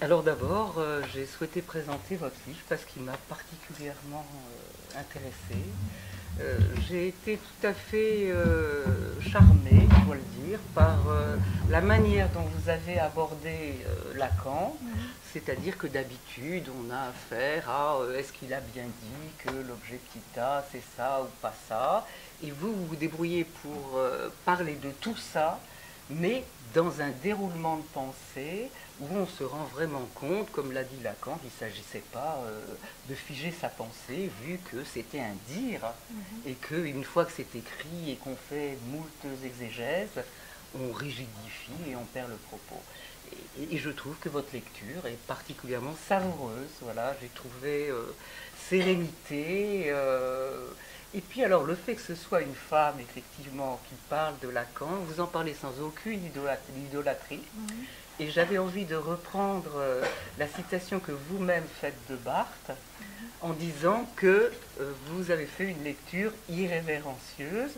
Alors d'abord, j'ai souhaité présenter votre livre parce qu'il m'a particulièrement intéressée. J'ai été tout à fait charmée, je dois le dire, par la manière dont vous avez abordé Lacan, c'est-à-dire que d'habitude on a affaire à est-ce qu'il a bien dit que l'objet petit a c'est ça ou pas ça, et vous vous débrouillez pour parler de tout ça, mais dans un déroulement de pensée où on se rend vraiment compte, comme l'a dit Lacan, qu'il ne s'agissait pas de figer sa pensée, vu que c'était un dire, et qu'une fois que c'est écrit et qu'on fait moult exégèses, on rigidifie et on perd le propos. Et je trouve que votre lecture est particulièrement savoureuse. Voilà, j'ai trouvé sérénité. Et puis alors, le fait que ce soit une femme, effectivement, qui parle de Lacan, vous en parlez sans aucune idolâtrie. Et j'avais envie de reprendre la citation que vous-même faites de Barthes, en disant que vous avez fait une lecture irrévérencieuse,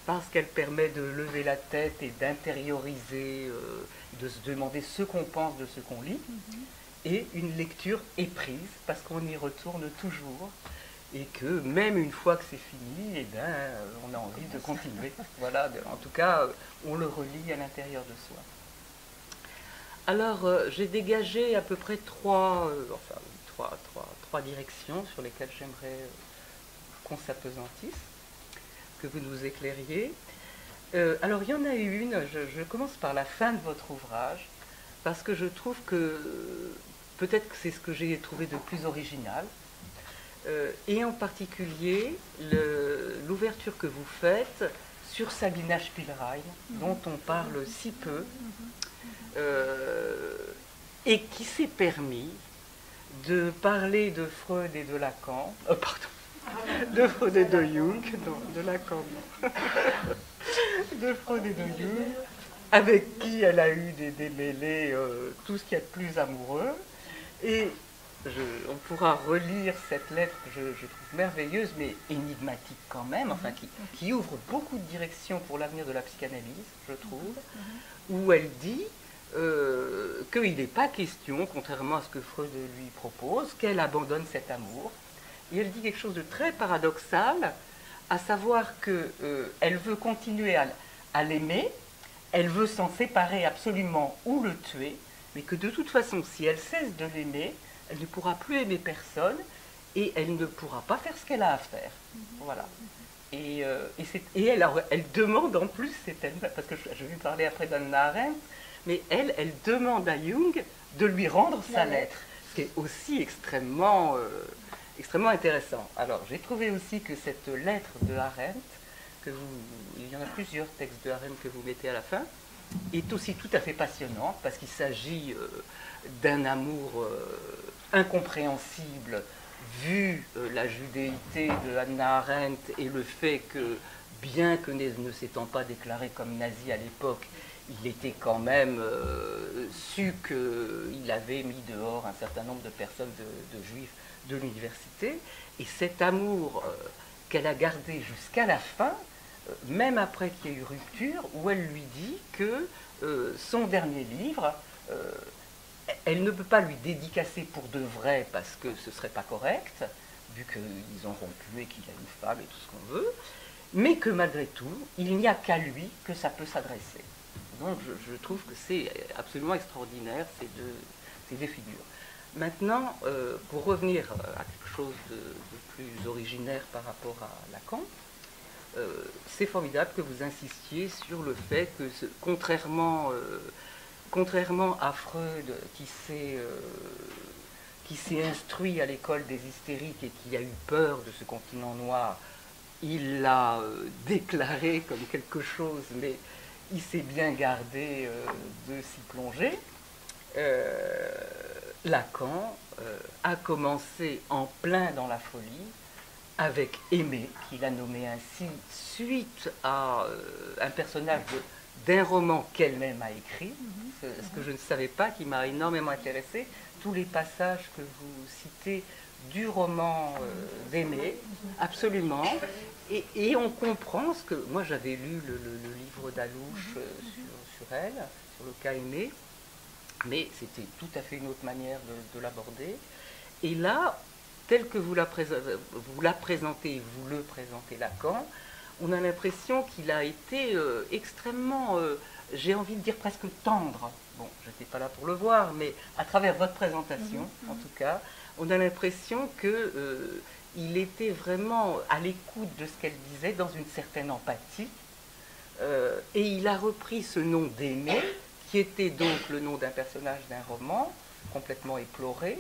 parce qu'elle permet de lever la tête et d'intérioriser, de se demander ce qu'on pense de ce qu'on lit, et une lecture éprise, parce qu'on y retourne toujours, et que même une fois que c'est fini, eh ben, on a envie de continuer. Voilà, en tout cas, on le relit à l'intérieur de soi. Alors, j'ai dégagé à peu près trois directions sur lesquelles j'aimerais qu'on s'apesantisse, que vous nous éclairiez. Alors, il y en a une, je commence par la fin de votre ouvrage, parce que je trouve que peut-être que c'est ce que j'ai trouvé de plus original, et en particulier l'ouverture que vous faites sur Sabina Spielrein, dont on parle si peu, et qui s'est permis de parler de Freud et de Lacan, de Freud et de Jung, non, de Lacan, non. De Freud et de Jung, avec qui elle a eu des démêlés, tout ce qu'il y a de plus amoureux. Et on pourra relire cette lettre que je trouve merveilleuse, mais énigmatique quand même, enfin qui ouvre beaucoup de directions pour l'avenir de la psychanalyse, je trouve, où elle dit qu'il n'est pas question, contrairement à ce que Freud lui propose, qu'elle abandonne cet amour. Et elle dit quelque chose de très paradoxal, à savoir qu'elle veut continuer à l'aimer, elle veut s'en séparer absolument ou le tuer, mais que de toute façon, si elle cesse de l'aimer, elle ne pourra plus aimer personne et elle ne pourra pas faire ce qu'elle a à faire. Voilà. Et elle demande en plus, parce que je vais parler après d'Hannah Arendt, mais elle demande à Jung de lui rendre sa lettre, ce qui est aussi extrêmement intéressant. Alors, j'ai trouvé aussi que cette lettre de Arendt, il y en a plusieurs textes de Arendt que vous mettez à la fin, est aussi tout à fait passionnante, parce qu'il s'agit d'un amour incompréhensible, vu la judéité de Hannah Arendt et le fait que, bien que ne s'étant pas déclaré comme nazi à l'époque, il était quand même su qu'il avait mis dehors un certain nombre de personnes, de juifs de l'université, et cet amour qu'elle a gardé jusqu'à la fin, même après qu'il y ait eu rupture, où elle lui dit que son dernier livre, elle ne peut pas lui dédicacer pour de vrai parce que ce ne serait pas correct, vu qu'ils ont rompu et qu'il a une femme et tout ce qu'on veut, mais que malgré tout, il n'y a qu'à lui que ça peut s'adresser. Donc je trouve que c'est absolument extraordinaire, ces deux figures. Maintenant, pour revenir à quelque chose de plus originaire par rapport à Lacan, c'est formidable que vous insistiez sur le fait que, contrairement à Freud, qui s'est instruit à l'école des hystériques et qui a eu peur de ce continent noir, il l'a déclaré comme quelque chose, mais il s'est bien gardé de s'y plonger. Lacan a commencé en plein dans la folie avec Aimé, qu'il a nommé ainsi suite à un personnage d'un roman qu'elle-même a écrit, ce que je ne savais pas, qui m'a énormément intéressé, tous les passages que vous citez du roman d'Aimé, absolument, et on comprend ce que... Moi j'avais lu le livre d'Alouche sur elle, sur le cas Aimé, mais c'était tout à fait une autre manière de l'aborder. Et là, tel que vous la présentez, vous le présentez Lacan, on a l'impression qu'il a été extrêmement, j'ai envie de dire presque tendre. Bon, je n'étais pas là pour le voir, mais à travers votre présentation, en tout cas, on a l'impression qu'il était vraiment à l'écoute de ce qu'elle disait, dans une certaine empathie. Et il a repris ce nom d'Aimé, qui était donc le nom d'un personnage d'un roman, complètement éploré.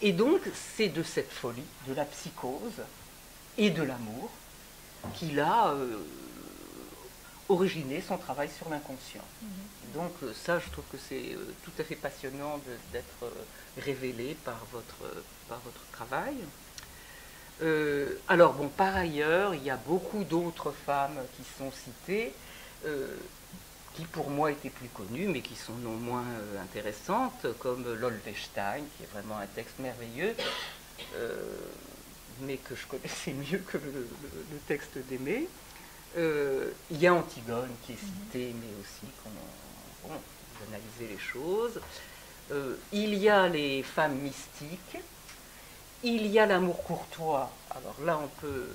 Et donc, c'est de cette folie, de la psychose et de l'amour, qu'il a originé son travail sur l'inconscient. Donc ça, je trouve que c'est tout à fait passionnant d'être révélé par votre travail. Alors bon, par ailleurs, il y a beaucoup d'autres femmes qui sont citées, qui pour moi étaient plus connues, mais qui sont non moins intéressantes, comme l'Olvestein, qui est vraiment un texte merveilleux, mais que je connaissais mieux que le texte d'Aimé. Il y a Antigone qui est citée, mais aussi quand vous analysez les choses. Il y a les femmes mystiques. Il y a l'amour courtois. Alors là, on peut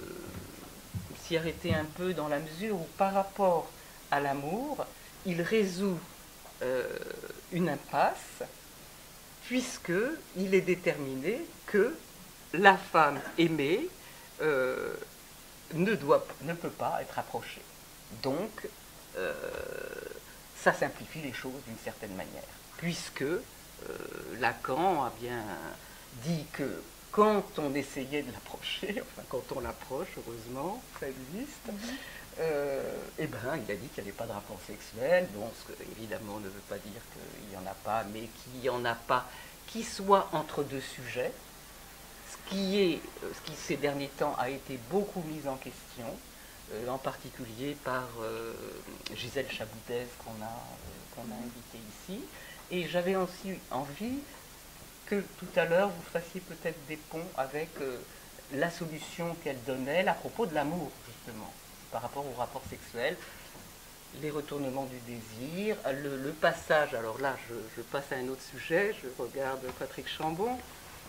s'y arrêter un peu dans la mesure où, par rapport à l'amour, il résout une impasse, puisqu'il est déterminé que la femme aimée ne peut pas être approchée. Donc, ça simplifie les choses d'une certaine manière, puisque Lacan a bien dit que quand on essayait de l'approcher, enfin quand on l'approche, heureusement, ça existe, eh ben, il a dit qu'il n'y avait pas de rapport sexuel, donc ce que, évidemment, ne veut pas dire qu'il n'y en a pas, mais qu'il n'y en a pas qui soit entre deux sujets, ce qui ces derniers temps a été beaucoup mis en question, en particulier par Gisèle Chaboudez qu'on a invitée ici, et j'avais aussi envie que tout à l'heure vous fassiez peut-être des ponts avec la solution qu'elle donnait à propos de l'amour, justement, par rapport au rapport sexuel, les retournements du désir, le passage, alors là je passe à un autre sujet, je regarde Patrick Chambon,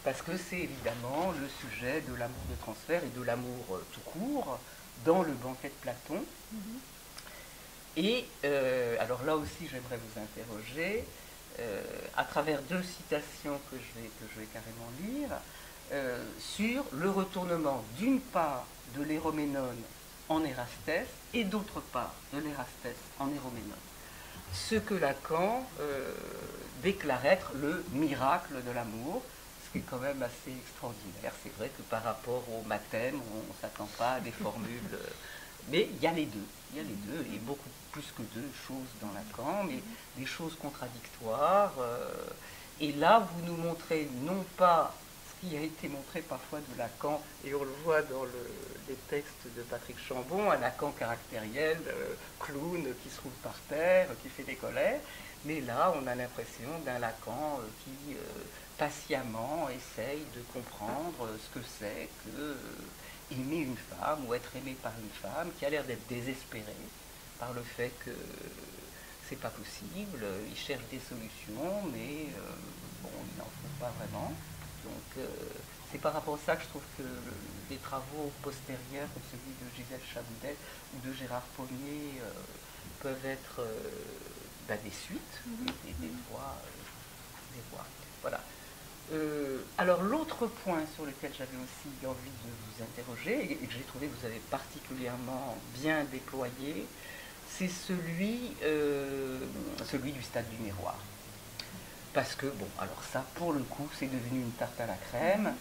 parce que c'est évidemment le sujet de l'amour de transfert et de l'amour tout court dans le banquet de Platon. Et alors là aussi j'aimerais vous interroger, à travers deux citations que je vais carrément lire, sur le retournement d'une part de l'Héroménone en Érastès et d'autre part de l'Érastès en Héroménone. Ce que Lacan déclare être le miracle de l'amour, ce qui est quand même assez extraordinaire. C'est vrai que par rapport au mathème, on ne s'attend pas à des formules, mais il y a les deux, et beaucoup plus que deux choses dans Lacan, mais des choses contradictoires. Et là, vous nous montrez non pas ce qui a été montré parfois de Lacan, et on le voit dans les textes de Patrick Chambon, un Lacan caractériel, clown qui se roule par terre, qui fait des colères, mais là, on a l'impression d'un Lacan qui patiemment essaye de comprendre ce que c'est que aimer une femme ou être aimé par une femme, qui a l'air d'être désespéré par le fait que c'est pas possible, il cherche des solutions, mais bon, il n'en faut pas vraiment. Donc c'est par rapport à ça que je trouve que des travaux postérieurs, comme celui de Gisèle Chaboudel ou de Gérard Pommier, peuvent être des suites, des voies. Voilà. Alors l'autre point sur lequel j'avais aussi envie de vous interroger, et que j'ai trouvé que vous avez particulièrement bien déployé, c'est celui du stade du miroir. Parce que, bon, alors ça, pour le coup, c'est devenu une tarte à la crème,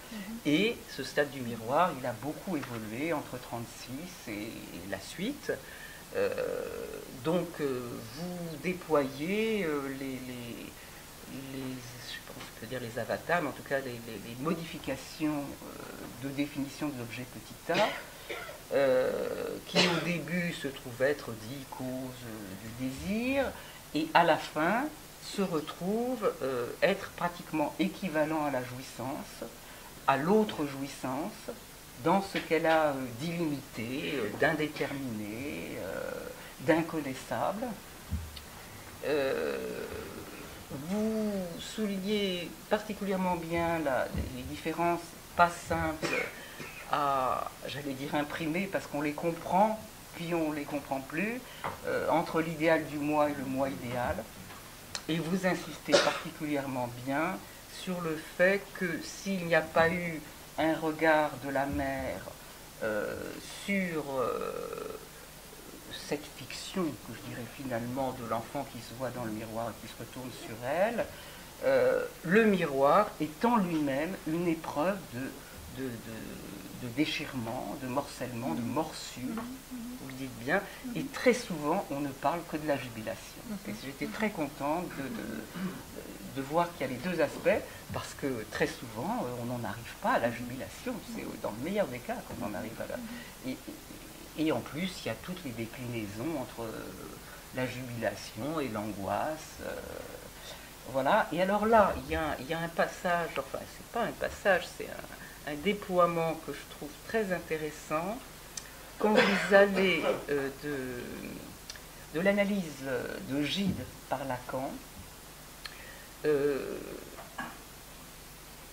et ce stade du miroir, il a beaucoup évolué entre 1936 et la suite. Donc, vous déployez je pense que je peux dire les avatars, mais en tout cas les modifications de définition de l'objet petit a, qui au début se trouve être dit cause du désir, et à la fin se retrouve être pratiquement équivalent à la jouissance, à l'autre jouissance, dans ce qu'elle a d'illimité, d'indéterminé, d'inconnaissable. Vous soulignez particulièrement bien les différences pas simples à, j'allais dire, imprimer, parce qu'on les comprend, puis on ne les comprend plus, entre l'idéal du moi et le moi idéal. Et vous insistez particulièrement bien sur le fait que s'il n'y a pas eu un regard de la mère sur cette fiction, que je dirais finalement, de l'enfant qui se voit dans le miroir et qui se retourne sur elle, le miroir est en lui-même une épreuve de déchirement, de morcellement, de morsure, vous le dites bien, et très souvent on ne parle que de la jubilation. Et j'étais très contente de voir qu'il y a les deux aspects, parce que très souvent on n'en arrive pas à la jubilation, c'est dans le meilleur des cas qu'on en arrive à la... Et en plus, il y a toutes les déclinaisons entre la jubilation et l'angoisse. Voilà. Et alors là, il y a un passage, enfin, c'est pas un passage, c'est un déploiement que je trouve très intéressant. Quand vous allez de l'analyse de Gide par Lacan,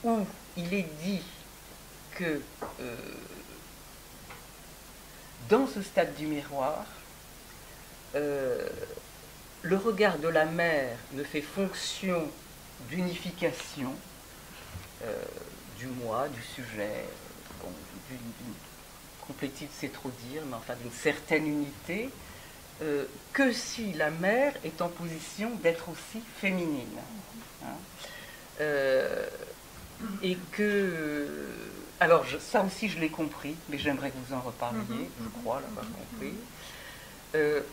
où il est dit que dans ce stade du miroir, le regard de la mère ne fait fonction d'unification du moi, du sujet, bon, d'une complétude c'est trop dire, mais enfin d'une certaine unité, que si la mère est en position d'être aussi féminine. Hein. Et que... Alors, ça aussi, je l'ai compris, mais j'aimerais que vous en reparliez, je crois l'avoir compris.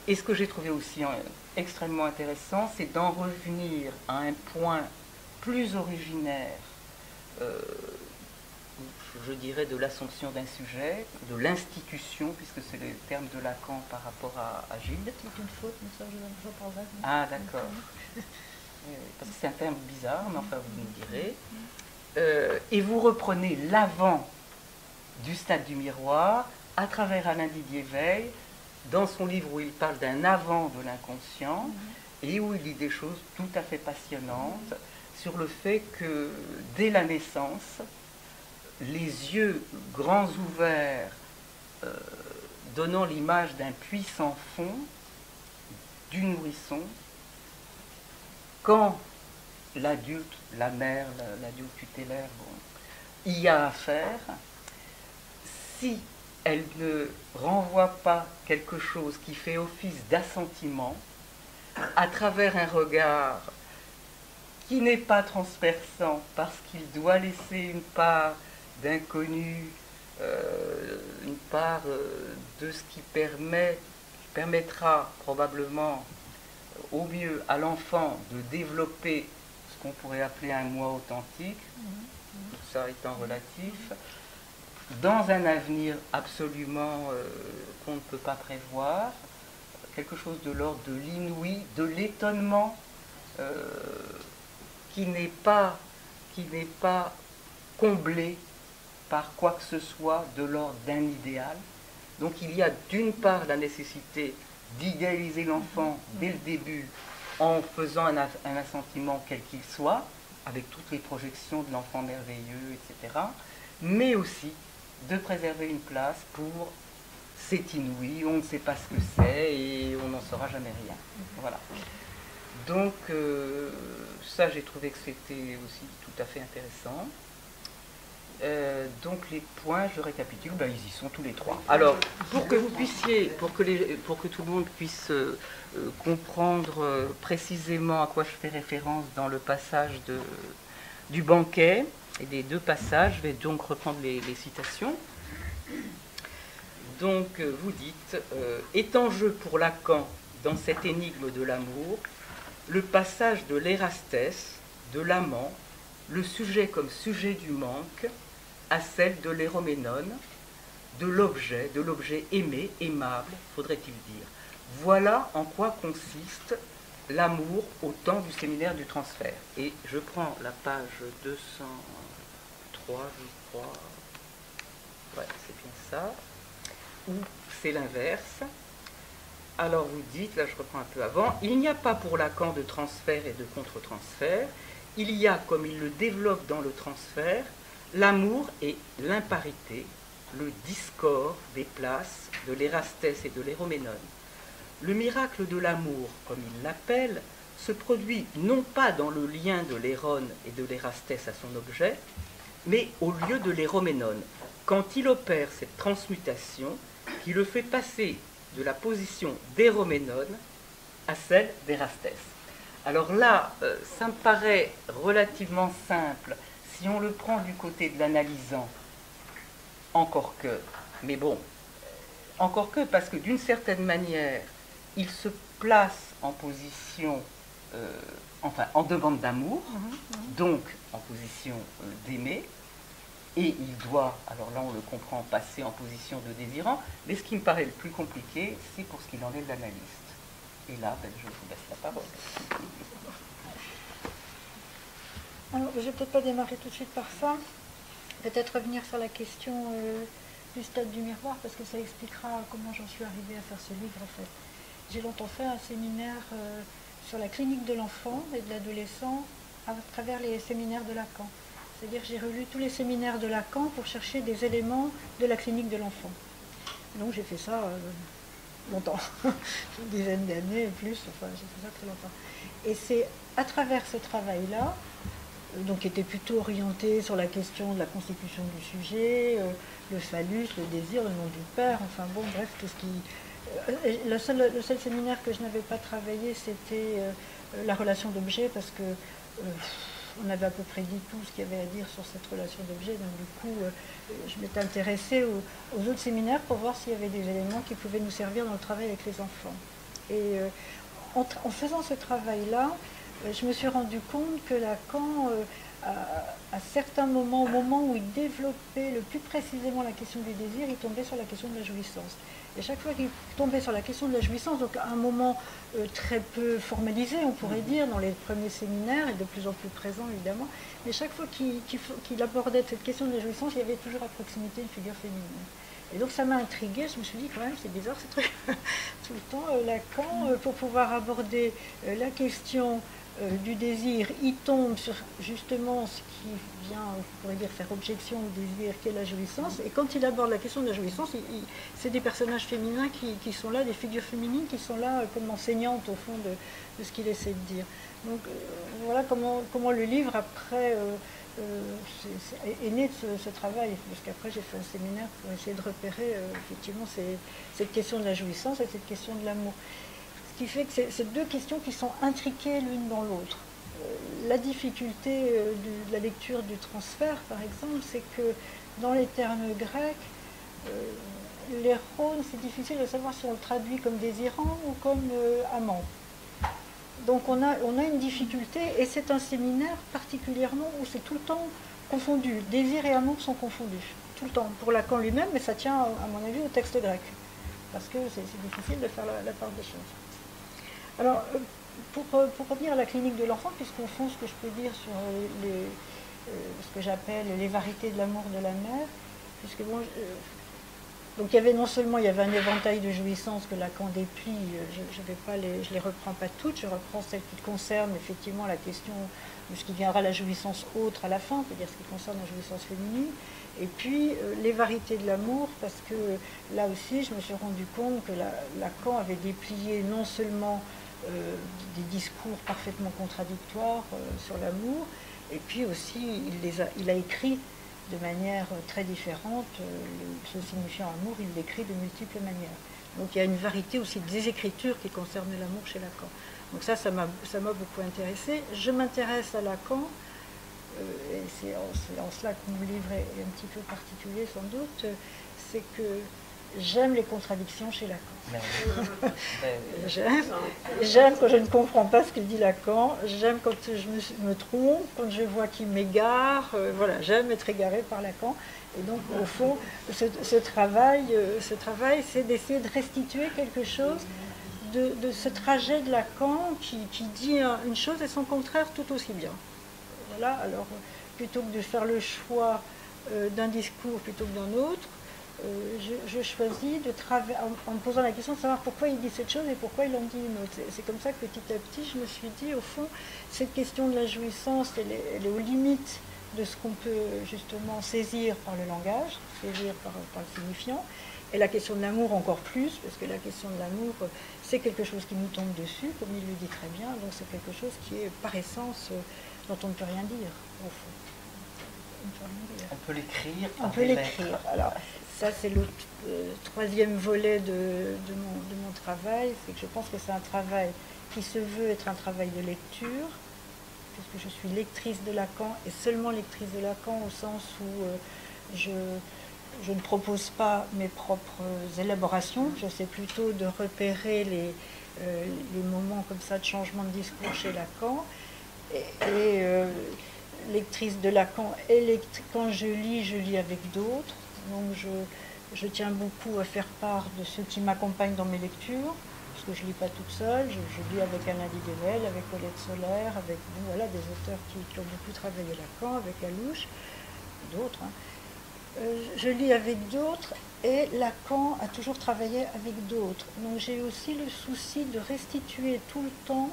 Et ce que j'ai trouvé aussi extrêmement intéressant, c'est d'en revenir à un point plus originaire, je dirais, de l'assomption d'un sujet, de l'institution, puisque c'est le terme de Lacan par rapport à Gide. C'est une faute, mais ça, je parlerai. Ah, d'accord. Parce que c'est un terme bizarre, mais enfin, vous me direz. Et vous reprenez l'avant du stade du miroir à travers Alain Didier Veil, dans son livre où il parle d'un avant de l'inconscient, et où il dit des choses tout à fait passionnantes sur le fait que dès la naissance, les yeux grands ouverts, donnant l'image d'un puits sans fond, du nourrisson, quand l'adulte, la mère, l'adulte tutélaire, bon, y a affaire, si elle ne renvoie pas quelque chose qui fait office d'assentiment, à travers un regard qui n'est pas transperçant, parce qu'il doit laisser une part d'inconnu, une part de ce qui permettra probablement au mieux à l'enfant de développer ce qu'on pourrait appeler un moi authentique, tout ça étant relatif, dans un avenir absolument qu'on ne peut pas prévoir, quelque chose de l'ordre de l'inouï, de l'étonnement qui n'est pas comblé par quoi que ce soit de l'ordre d'un idéal. Donc il y a d'une part la nécessité d'idéaliser l'enfant dès le début en faisant un assentiment quel qu'il soit, avec toutes les projections de l'enfant merveilleux, etc., mais aussi de préserver une place pour c'est inouï, on ne sait pas ce que c'est et on n'en saura jamais rien. Voilà. Donc ça, j'ai trouvé que c'était aussi tout à fait intéressant. Donc les points, je récapitule, ben, ils y sont tous les trois. Alors, pour que vous puissiez, pour que tout le monde puisse comprendre précisément à quoi je fais référence dans le passage du banquet, et des deux passages, je vais donc reprendre les citations. Donc vous dites, est en jeu pour Lacan, dans cette énigme de l'amour, le passage de l'érastès, de l'amant, le sujet comme sujet du manque, à celle de l'éroménone, de l'objet aimé, aimable, faudrait-il dire. Voilà en quoi consiste l'amour au temps du séminaire du transfert. Et je prends la page 203, je crois. Ouais, c'est bien ça. Où c'est l'inverse. Alors vous dites, là je reprends un peu avant, il n'y a pas pour Lacan de transfert et de contre-transfert, il y a, comme il le développe dans le transfert, l'amour et l'imparité, le discord des places de l'Érastès et de l'Héroménone. Le miracle de l'amour, comme il l'appelle, se produit non pas dans le lien de l'Héron et de l'Érastès à son objet, mais au lieu de l'Héroménone, quand il opère cette transmutation qui le fait passer de la position d'Héroménone à celle d'Érastès. Alors là, ça me paraît relativement simple si on le prend du côté de l'analysant, encore que, mais bon, encore que, parce que d'une certaine manière, il se place en position, enfin en demande d'amour, donc en position d'aimer, et il doit, alors là on le comprend, passer en position de désirant, mais ce qui me paraît le plus compliqué, c'est pour ce qu'il en est de l'analyste. Et là, je vous laisse la parole. Alors, je vais peut-être pas démarrer tout de suite par ça. Peut-être revenir sur la question du stade du miroir, parce que ça expliquera comment j'en suis arrivée à faire ce livre, en fait. J'ai longtemps fait un séminaire sur la clinique de l'enfant et de l'adolescent à travers les séminaires de Lacan. C'est-à-dire que j'ai relu tous les séminaires de Lacan pour chercher des éléments de la clinique de l'enfant. Donc j'ai fait ça longtemps, une dizaine d'années et plus, enfin j'ai fait ça très longtemps. Et c'est à travers ce travail-là, donc qui était plutôt orienté sur la question de la constitution du sujet, le phallus, le désir, le nom du père, enfin bon, bref, tout ce qui... le seul séminaire que je n'avais pas travaillé, c'était la relation d'objet, parce que on avait à peu près dit tout ce qu'il y avait à dire sur cette relation d'objet, donc du coup, je m'étais intéressée aux autres séminaires pour voir s'il y avait des éléments qui pouvaient nous servir dans le travail avec les enfants. Et en faisant ce travail-là, je me suis rendu compte que Lacan, à certains moments, au moment où il développait le plus précisément la question du désir, il tombait sur la question de la jouissance. Et chaque fois qu'il tombait sur la question de la jouissance, donc à un moment très peu formalisé, on pourrait dire, dans les premiers séminaires, et de plus en plus présent évidemment, mais chaque fois qu'il abordait cette question de la jouissance, il y avait toujours à proximité une figure féminine. Et donc ça m'a intriguée, je me suis dit quand même c'est bizarre ce truc. Tout le temps, Lacan, pour pouvoir aborder la question du désir, il tombe sur justement ce qui vient, on pourrait dire, faire objection au désir, qui est la jouissance. Et quand il aborde la question de la jouissance, c'est des personnages féminins qui sont là, des figures féminines qui sont là comme enseignantes au fond de ce qu'il essaie de dire. Donc voilà comment le livre après est né de ce travail, parce qu'après j'ai fait un séminaire pour essayer de repérer effectivement cette question de la jouissance et cette question de l'amour. Ce qui fait que c'est deux questions qui sont intriquées l'une dans l'autre. La difficulté de la lecture du transfert, par exemple, c'est que dans les termes grecs, l'héron, c'est difficile de savoir si on le traduit comme désirant ou comme amant. Donc on a une difficulté, et c'est un séminaire particulièrement où c'est tout le temps confondu. Désir et amour sont confondus, tout le temps, pour Lacan lui-même, mais ça tient, à mon avis, au texte grec, parce que c'est difficile de faire la part des choses. Alors, pour revenir à la clinique de l'enfant, puisqu'au fond, ce que je peux dire sur ce que j'appelle les variétés de l'amour de la mère, puisque bon, donc il y avait non seulement un éventail de jouissances que Lacan déplie, je les reprends pas toutes, je reprends celles qui concernent effectivement la question de ce qui viendra la jouissance autre à la fin, c'est-à-dire ce qui concerne la jouissance féminine, et puis les variétés de l'amour, parce que là aussi je me suis rendu compte que Lacan avait déplié non seulement des discours parfaitement contradictoires sur l'amour, et puis aussi il a écrit de manière très différente ce signifiant amour, il l'écrit de multiples manières. Donc il y a une variété aussi des écritures qui concernent l'amour chez Lacan. Donc ça m'a beaucoup intéressée. Je m'intéresse à Lacan, et c'est en cela que mon livre est un petit peu particulier sans doute, c'est que j'aime les contradictions chez Lacan. J'aime quand je ne comprends pas ce qu'il dit Lacan, j'aime quand je me trompe, quand je vois qu'il m'égare, voilà, j'aime être égarée par Lacan. Et donc, au fond, ce travail, c'est d'essayer de restituer quelque chose de ce trajet de Lacan qui dit une chose et son contraire tout aussi bien. Voilà, alors, plutôt que de faire le choix d'un discours plutôt que d'un autre, je choisis de travailler en me posant la question de savoir pourquoi il dit cette chose et pourquoi il en dit une autre. C'est comme ça que petit à petit, je me suis dit, au fond, cette question de la jouissance, elle est aux limites de ce qu'on peut justement saisir par le langage, saisir par le signifiant, et la question de l'amour encore plus, parce que la question de l'amour, c'est quelque chose qui nous tombe dessus, comme il le dit très bien, donc c'est quelque chose qui est par essence dont on ne peut rien dire, au fond. On peut l'écrire. On peut l'écrire. Alors, ça, c'est le troisième volet de mon travail, c'est que je pense que c'est un travail qui se veut être un travail de lecture, puisque je suis lectrice de Lacan, et seulement lectrice de Lacan au sens où je ne propose pas mes propres élaborations, j'essaie plutôt de repérer les moments comme ça de changement de discours chez Lacan, et lectrice de Lacan, et quand je lis avec d'autres, donc je tiens beaucoup à faire part de ceux qui m'accompagnent dans mes lectures, parce que je ne lis pas toute seule, je lis avec Alain Didével, avec Colette Solaire, avec voilà, des auteurs qui ont beaucoup travaillé Lacan, avec Alouche, d'autres. Je lis avec d'autres, et Lacan a toujours travaillé avec d'autres. Donc j'ai aussi le souci de restituer tout le temps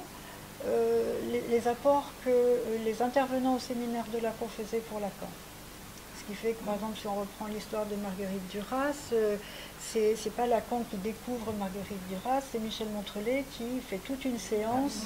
les apports que les intervenants au séminaire de Lacan faisaient pour Lacan. Ce qui fait que, par exemple, si on reprend l'histoire de Marguerite Duras, c'est pas Lacan qui découvre Marguerite Duras, c'est Michel Montrelet qui fait toute une séance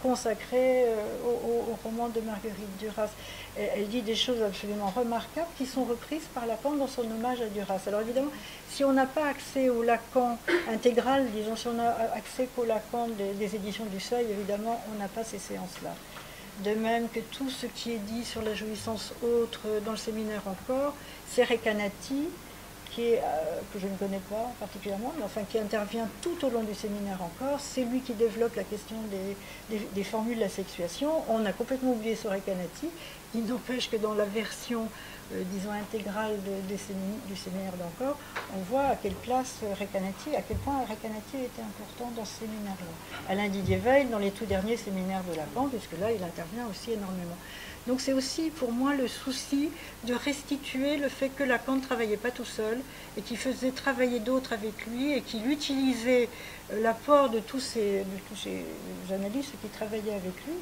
consacrée au roman de Marguerite Duras. Elle dit des choses absolument remarquables qui sont reprises par Lacan dans son hommage à Duras. Alors évidemment, si on n'a pas accès au Lacan intégral, disons, si on a accès qu'au Lacan des éditions du Seuil, évidemment, on n'a pas ces séances-là. De même que tout ce qui est dit sur la jouissance autre dans le séminaire encore, c'est Recanati, que je ne connais pas particulièrement, mais enfin qui intervient tout au long du séminaire encore. C'est lui qui développe la question des formules de la sexuation. On a complètement oublié ce Recanati. Il n'empêche que dans la version, disons, intégrale du séminaire d'encore, on voit à quelle place Recanati, à quel point Recanati était important dans ce séminaire-là. Alain Didier-Veil, dans les tout derniers séminaires de Lacan, puisque là, il intervient aussi énormément. Donc c'est aussi pour moi le souci de restituer le fait que Lacan ne travaillait pas tout seul et qu'il faisait travailler d'autres avec lui et qu'il utilisait l'apport de tous ces analystes qui travaillaient avec lui,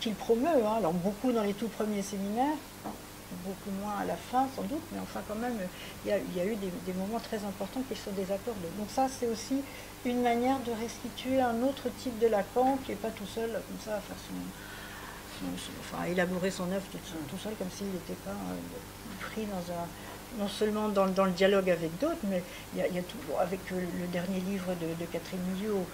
qu'il promeut, hein. Alors beaucoup dans les tout premiers séminaires, beaucoup moins à la fin sans doute, mais enfin quand même il y a eu des moments très importants qui sont des apports de. Donc ça c'est aussi une manière de restituer un autre type de Lacan qui n'est pas tout seul comme ça à faire à élaborer son œuvre tout seul, comme s'il n'était pas pris non seulement dans le dialogue avec d'autres, mais il y a tout, avec le dernier livre de Catherine Millau,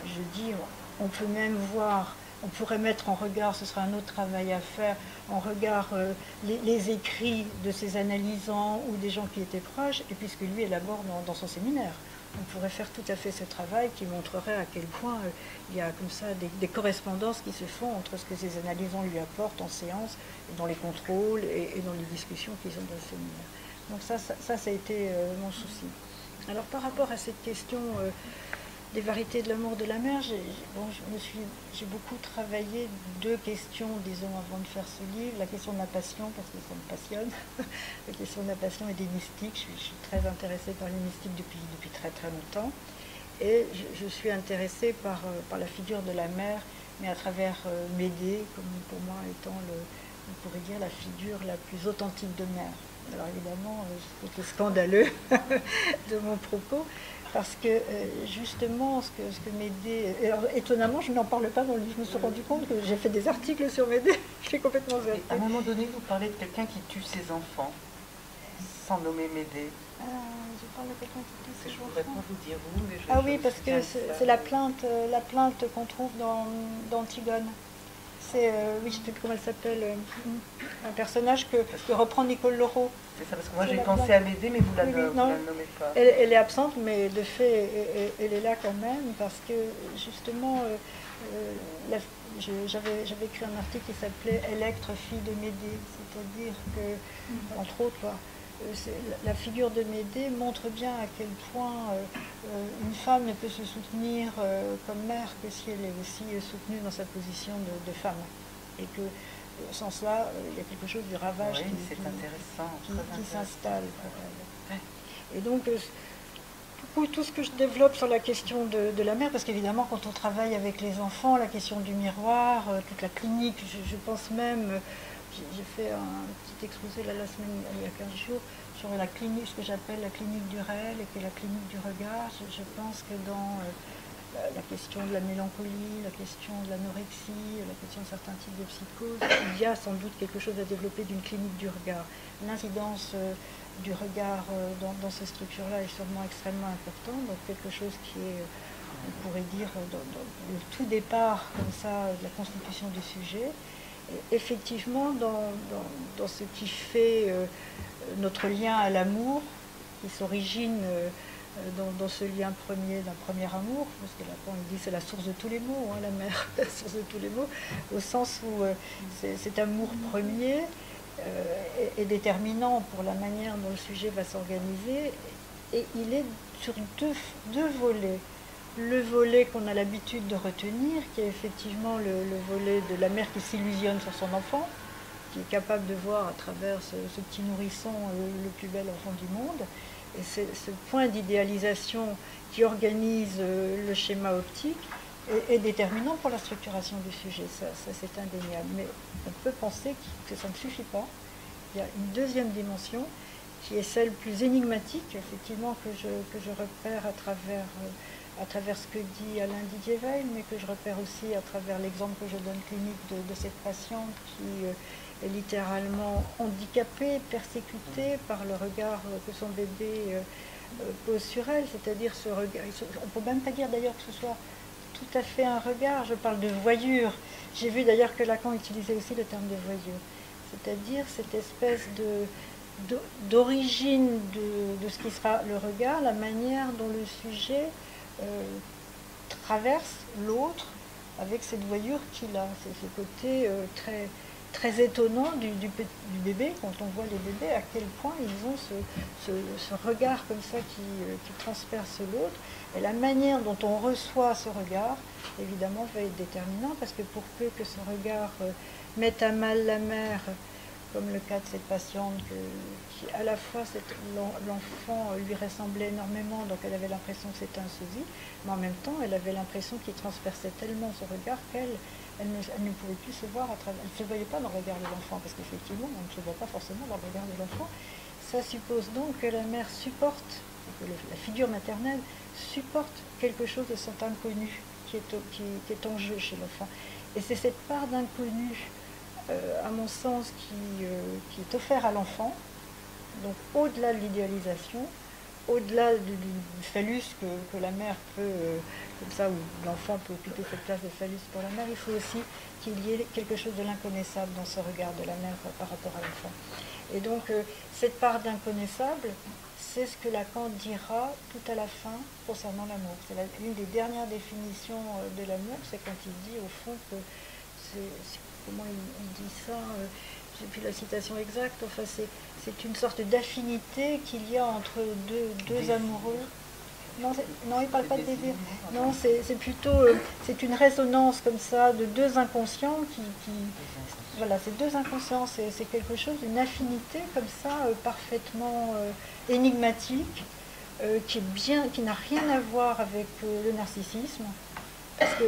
je dis, on peut même voir, on pourrait mettre en regard, ce sera un autre travail à faire, en regard les écrits de ses analysants ou des gens qui étaient proches, et puisque lui élabore dans son séminaire. On pourrait faire tout à fait ce travail qui montrerait à quel point il y a comme ça des correspondances qui se font entre ce que ces analysants lui apportent en séance, dans les contrôles et dans les discussions qu'ils ont dans le séminaire. Donc ça a été mon souci. Alors par rapport à cette question des variétés de l'amour de la mer, j'ai beaucoup travaillé deux questions, disons, avant de faire ce livre. La question de la passion, parce que ça me passionne. La question de la passion et des mystiques. Je suis très intéressée par les mystiques depuis très très longtemps. Et je suis intéressée par la figure de la mer, mais à travers Médée, comme pour moi étant, on pourrait dire, la figure la plus authentique de mer. Alors évidemment, c'était scandaleux de mon propos, parce que justement, ce que Médée... Alors, étonnamment, je n'en parle pas dans le livre. Je me suis rendu compte que j'ai fait des articles sur Médée. Je suis complètement zappée. À un moment donné, vous parlez de quelqu'un qui tue ses enfants, sans nommer Médée. Je parle de quelqu'un qui tue ses enfants. Je ne pourrais pas vous dire où, mais Ah oui, parce que c'est la plainte qu'on trouve dans Antigone. C'est, oui, je ne sais plus comment elle s'appelle, un personnage que reprend Nicole Laureau. C'est ça, parce que moi j'ai pensé à Médée, mais vous la nommez pas. Elle est absente, mais de fait, elle est là quand même, parce que justement, j'avais écrit un article qui s'appelait Électre, fille de Médée, c'est-à-dire que, entre autres, la figure de Médée montre bien à quel point une femme ne peut se soutenir comme mère que si elle est aussi soutenue dans sa position de femme. Et que au sens là, il y a quelque chose du ravage qui s'installe pour elle. Et donc, tout ce que je développe sur la question de la mère, parce qu'évidemment, quand on travaille avec les enfants, la question du miroir, toute la clinique, je pense même, j'ai fait un petit exposé là, la semaine, il y a 15 jours, sur la clinique, ce que j'appelle la clinique du réel et qui est la clinique du regard. Je pense que dans la question de la mélancolie, la question de l'anorexie, la question de certains types de psychoses, il y a sans doute quelque chose à développer d'une clinique du regard. L'incidence du regard dans ces structures-là est sûrement extrêmement importante, donc quelque chose qui est, on pourrait dire, dans le tout départ, comme ça, de la constitution du sujet. Et effectivement, dans ce qui fait notre lien à l'amour, qui s'origine dans ce lien premier d'un premier amour, parce que Lacan il dit c'est la source de tous les maux, hein, la mère, la source de tous les maux, au sens où cet amour premier est déterminant pour la manière dont le sujet va s'organiser, et il est sur deux volets. Le volet qu'on a l'habitude de retenir, qui est effectivement le volet de la mère qui s'illusionne sur son enfant, qui est capable de voir à travers ce petit nourrisson le plus bel enfant du monde. Et ce point d'idéalisation qui organise le schéma optique est déterminant pour la structuration du sujet, ça c'est indéniable. Mais on peut penser que ça ne suffit pas. Il y a une deuxième dimension qui est celle plus énigmatique, effectivement, que je repère à travers ce que dit Alain Didier-Veil, mais que je repère aussi à travers l'exemple que je donne clinique de cette patiente qui est littéralement handicapée, persécutée par le regard que son bébé pose sur elle, c'est-à-dire ce regard. On ne peut même pas dire d'ailleurs que ce soit tout à fait un regard, je parle de voyure. J'ai vu d'ailleurs que Lacan utilisait aussi le terme de voyure, c'est-à-dire cette espèce d'origine de ce qui sera le regard, la manière dont le sujet traverse l'autre avec cette voyure qu'il a. C'est ce côté très étonnant du bébé, quand on voit les bébés, à quel point ils ont ce regard comme ça qui transperce l'autre. Et la manière dont on reçoit ce regard, évidemment, va être déterminant, parce que pour peu que ce regard mette à mal la mère, comme le cas de cette patiente qui à la fois l'enfant lui ressemblait énormément, donc elle avait l'impression que c'était un sosie, mais en même temps elle avait l'impression qu'il transperçait tellement son regard qu'elle ne pouvait plus se voir à travers, elle ne se voyait pas dans le regard de l'enfant, parce qu'effectivement on ne se voit pas forcément dans le regard de l'enfant. Ça suppose donc que la mère supporte, que la figure maternelle supporte quelque chose de cet inconnu qui est en jeu chez l'enfant. Et c'est cette part d'inconnu, à mon sens, qui est offert à l'enfant, donc au-delà de l'idéalisation, au-delà du phallus que la mère peut, comme ça, où l'enfant peut occuper cette place de phallus pour la mère, il faut aussi qu'il y ait quelque chose de l'inconnaissable dans ce regard de la mère par rapport à l'enfant. Et donc, cette part d'inconnaissable, c'est ce que Lacan dira tout à la fin concernant l'amour. C'est une des dernières définitions de l'amour, c'est quand il dit au fond que comment il dit ça, j'ai plus la citation exacte, enfin c'est une sorte d'affinité qu'il y a entre deux amoureux. Non, il ne parle pas de désir. Non, c'est plutôt c'est une résonance comme ça de deux inconscients voilà, c'est deux inconscients, c'est quelque chose, une affinité comme ça, parfaitement énigmatique, qui n'a rien à voir avec le narcissisme, parce que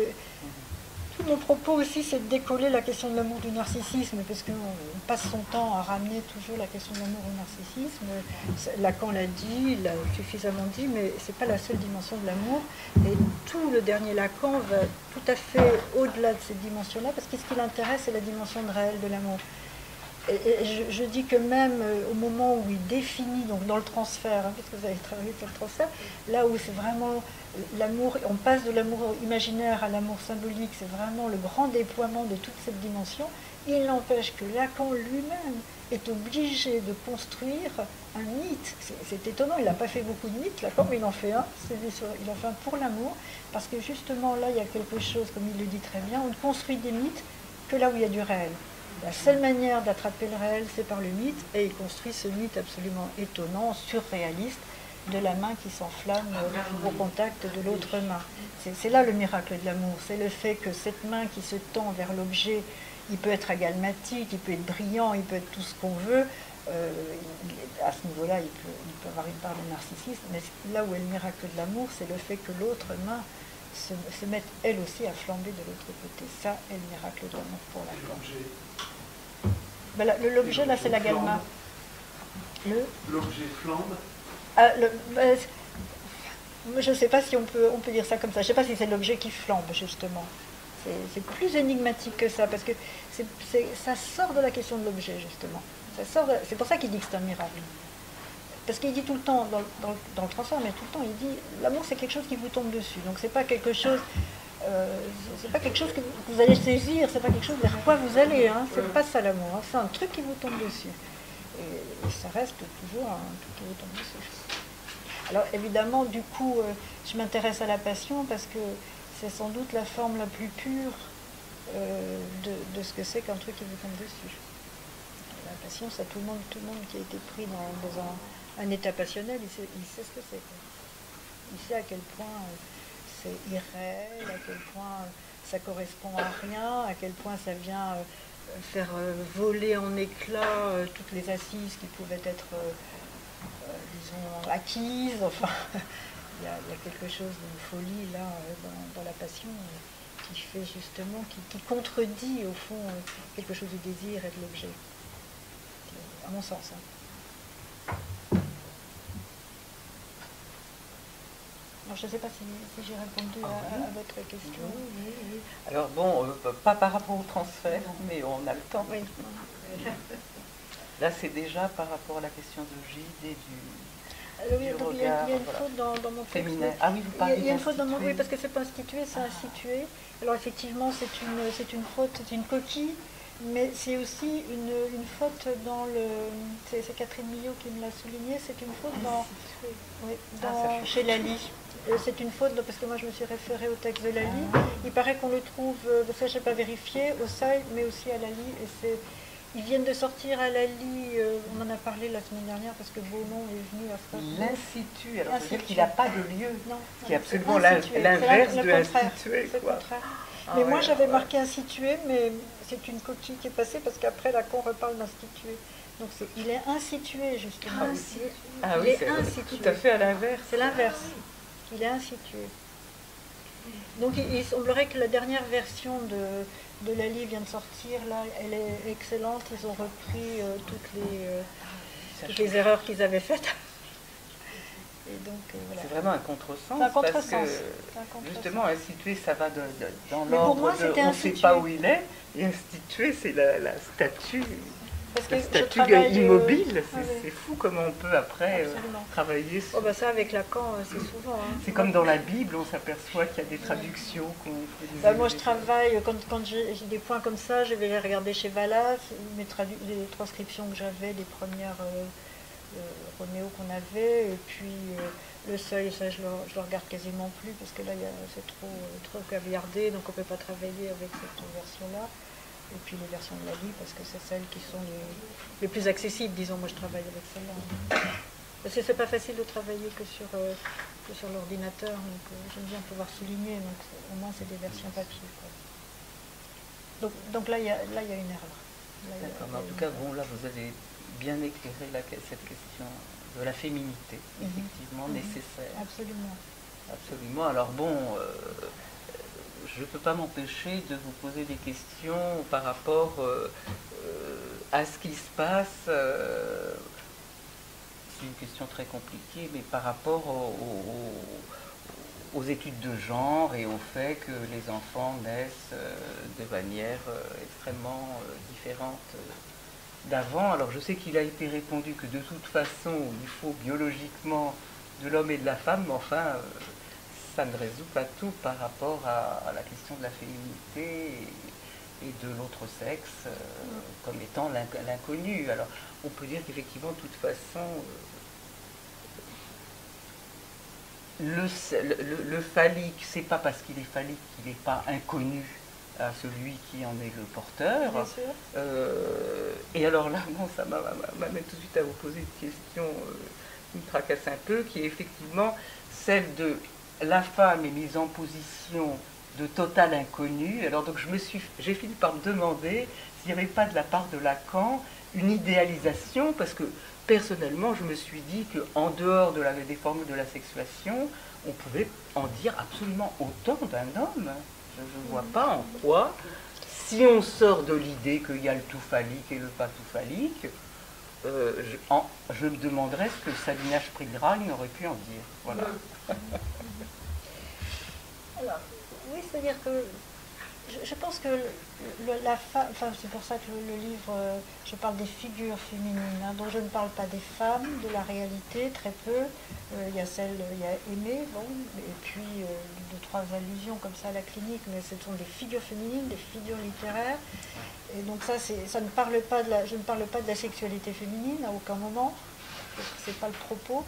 tout mon propos aussi, c'est de décoller la question de l'amour du narcissisme, parce qu'on passe son temps à ramener toujours la question de l'amour au narcissisme. Lacan l'a dit, il l'a suffisamment dit, mais ce n'est pas la seule dimension de l'amour. Et tout le dernier Lacan va tout à fait au-delà de cette dimension-là, parce que ce qui l'intéresse, c'est la dimension réelle de l'amour. Et je dis que même au moment où il définit, donc dans le transfert, hein, parce que vous avez travaillé sur le transfert, là où c'est vraiment l'amour, on passe de l'amour imaginaire à l'amour symbolique, c'est vraiment le grand déploiement de toute cette dimension. Il n'empêche que Lacan lui-même est obligé de construire un mythe. C'est étonnant, il n'a pas fait beaucoup de mythes, Lacan, mais il en fait un, il en fait un pour l'amour, parce que justement là, il y a quelque chose, comme il le dit très bien, on ne construit des mythes que là où il y a du réel. La seule manière d'attraper le réel, c'est par le mythe, et il construit ce mythe absolument étonnant, surréaliste, de la main qui s'enflamme au contact de l'autre main. c'est là le miracle de l'amour, c'est le fait que cette main qui se tend vers l'objet, il peut être agalmatique, il peut être brillant, il peut être tout ce qu'on veut. À ce niveau-là, il peut avoir une part de narcissisme, mais là où est le miracle de l'amour, c'est le fait que l'autre main se mette elle aussi à flamber de l'autre côté. Ça est le miracle de l'amour pour la femme. Ben, l'objet, là, c'est la galma. L'objet flambe. Ah, je ne sais pas si on peut dire ça comme ça. Je ne sais pas si c'est l'objet qui flambe, justement. C'est plus énigmatique que ça, parce que ça sort de la question de l'objet, justement. C'est pour ça qu'il dit que c'est un miracle. Parce qu'il dit tout le temps, dans le transfert, mais tout le temps, il dit l'amour c'est quelque chose qui vous tombe dessus. Donc c'est pas quelque chose, que vous allez saisir, c'est pas quelque chose vers quoi vous allez. Hein. C'est pas ça l'amour. Hein. C'est un truc qui vous tombe dessus. Et ça reste toujours un truc qui vous tombe dessus. Alors évidemment, du coup, je m'intéresse à la passion parce que c'est sans doute la forme la plus pure de ce que c'est qu'un truc qui vous tombe dessus. La passion, ça, tout le monde qui a été pris dans un état passionnel, il sait ce que c'est. Il sait à quel point c'est irréel, à quel point ça correspond à rien, à quel point ça vient faire voler en éclats toutes les assises qui pouvaient être, disons, acquises. Enfin, il y a quelque chose d'une folie là dans la passion qui fait justement, qui contredit au fond quelque chose du désir et de l'objet. À mon sens. Hein. Alors, je ne sais pas si j'ai répondu à votre question. Oui. Alors bon, pas par rapport au transfert, mais on a le temps. Oui. Là, c'est déjà par rapport à la question de Gide et du regard. Il y a une faute dans mon texte. Ah oui, vous parlez il y a une faute dans mon... Oui, parce que c'est pas institué, c'est institué. Alors effectivement, c'est une faute, c'est une coquille. Mais c'est aussi une faute dans le... C'est Catherine Millot qui me l'a souligné, c'est une faute chez Lally. C'est une faute, parce que moi je me suis référée au texte de Lally. Il paraît qu'on le trouve, ça je n'ai pas vérifié, au Seuil, mais aussi à Lally. Et ils viennent de sortir à Lally, on en a parlé la semaine dernière, parce que Beaumont est venu à Strasbourg. L'Institut, alors c'est-à-dire qu'il n'a pas de lieu, non, qui est absolument l'inverse de institué. C'est le contraire. Mais moi j'avais marqué institué, mais c'est une coquille qui est passée parce qu'après la Con reparle d'institué. Donc il est institué justement. Oui, c'est tout à fait à l'inverse. C'est l'inverse. Il est institué. Donc il semblerait que la dernière version de Lally vient de sortir, là, elle est excellente. Ils ont repris toutes les erreurs qu'ils avaient faites. Et donc, voilà. C'est vraiment un contresens, parce que justement institué ça va dans l'ordre de on ne sait pas où il est, et institué c'est la statue, immobile, c'est fou comment on peut après travailler sur... ça avec Lacan c'est souvent. Hein. C'est comme dans la Bible, on s'aperçoit qu'il y a des traductions qu'on fait moi je travaille, quand j'ai des points comme ça, je vais les regarder chez Valas, les transcriptions que j'avais, les premières... Roméo qu'on avait, et puis le Seuil, ça je le regarde quasiment plus parce que là c'est trop caviardé, donc on ne peut pas travailler avec cette version-là. Et puis les versions de Lally, parce que c'est celles qui sont les plus accessibles, disons. Moi je travaille avec celle-là. Parce que c'est pas facile de travailler que sur l'ordinateur, donc j'aime bien pouvoir souligner, donc au moins c'est des versions papier. Quoi. Donc là il y a une erreur. D'accord, mais en tout cas, bon, là vous avez bien éclairé cette question de la féminité, effectivement nécessaire. Absolument. Absolument. Alors bon, je ne peux pas m'empêcher de vous poser des questions par rapport à ce qui se passe. C'est une question très compliquée, mais par rapport aux études de genre et au fait que les enfants naissent de manière extrêmement différente d'avant. Alors je sais qu'il a été répondu que de toute façon il faut biologiquement de l'homme et de la femme, mais enfin ça ne résout pas tout par rapport à la question de la féminité et de l'autre sexe comme étant l'inconnu. Alors on peut dire qu'effectivement de toute façon le phallique, c'est pas parce qu'il est phallique qu'il n'est pas inconnu à celui qui en est le porteur. Bien sûr. Et alors là, bon, ça m'amène tout de suite à vous poser une question qui me tracasse un peu, qui est effectivement celle de la femme est mise en position de total inconnu. Alors donc j'ai fini par me demander s'il n'y avait pas de la part de Lacan une idéalisation, parce que personnellement je me suis dit qu'en dehors des formules de la sexuation, on pouvait en dire absolument autant d'un homme. Je ne vois pas en quoi, si on sort de l'idée qu'il y a le tout phallique et le pas tout phallique, je me demanderais ce que Sabina Sprigragne aurait pu en dire. Voilà. Alors, oui, c'est-à-dire que je pense que la femme, enfin c'est pour ça que le livre, je parle des figures féminines, hein, dont je ne parle pas des femmes, de la réalité, très peu. Il y a Aimée, bon, et puis deux, trois allusions comme ça à la clinique, mais ce sont des figures féminines, des figures littéraires. Et donc ça ne parle pas je ne parle pas de la sexualité féminine à aucun moment, c'est pas le propos.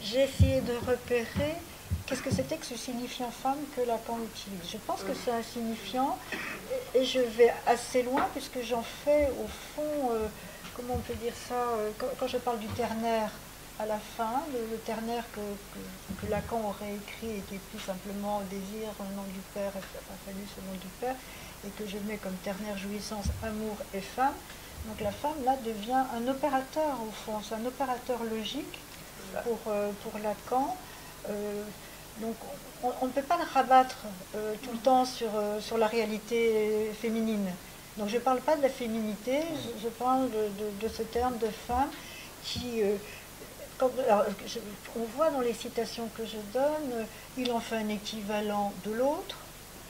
J'ai essayé de repérer qu'est-ce que c'était que ce signifiant femme que Lacan utilise. Je pense que c'est un signifiant, et je vais assez loin, puisque j'en fais au fond, comment on peut dire ça, quand je parle du ternaire à la fin, le ternaire que Lacan aurait écrit et qui est plus simplement désir au nom du Père, phallus au nom du Père, et que je mets comme ternaire jouissance, amour et femme. Donc la femme, là, devient un opérateur, au fond, c'est un opérateur logique pour Lacan. Donc on ne peut pas le rabattre tout le temps sur la réalité féminine. Donc je ne parle pas de la féminité, je parle de ce terme de femme qui... on voit dans les citations que je donne, il en fait un équivalent de l'autre,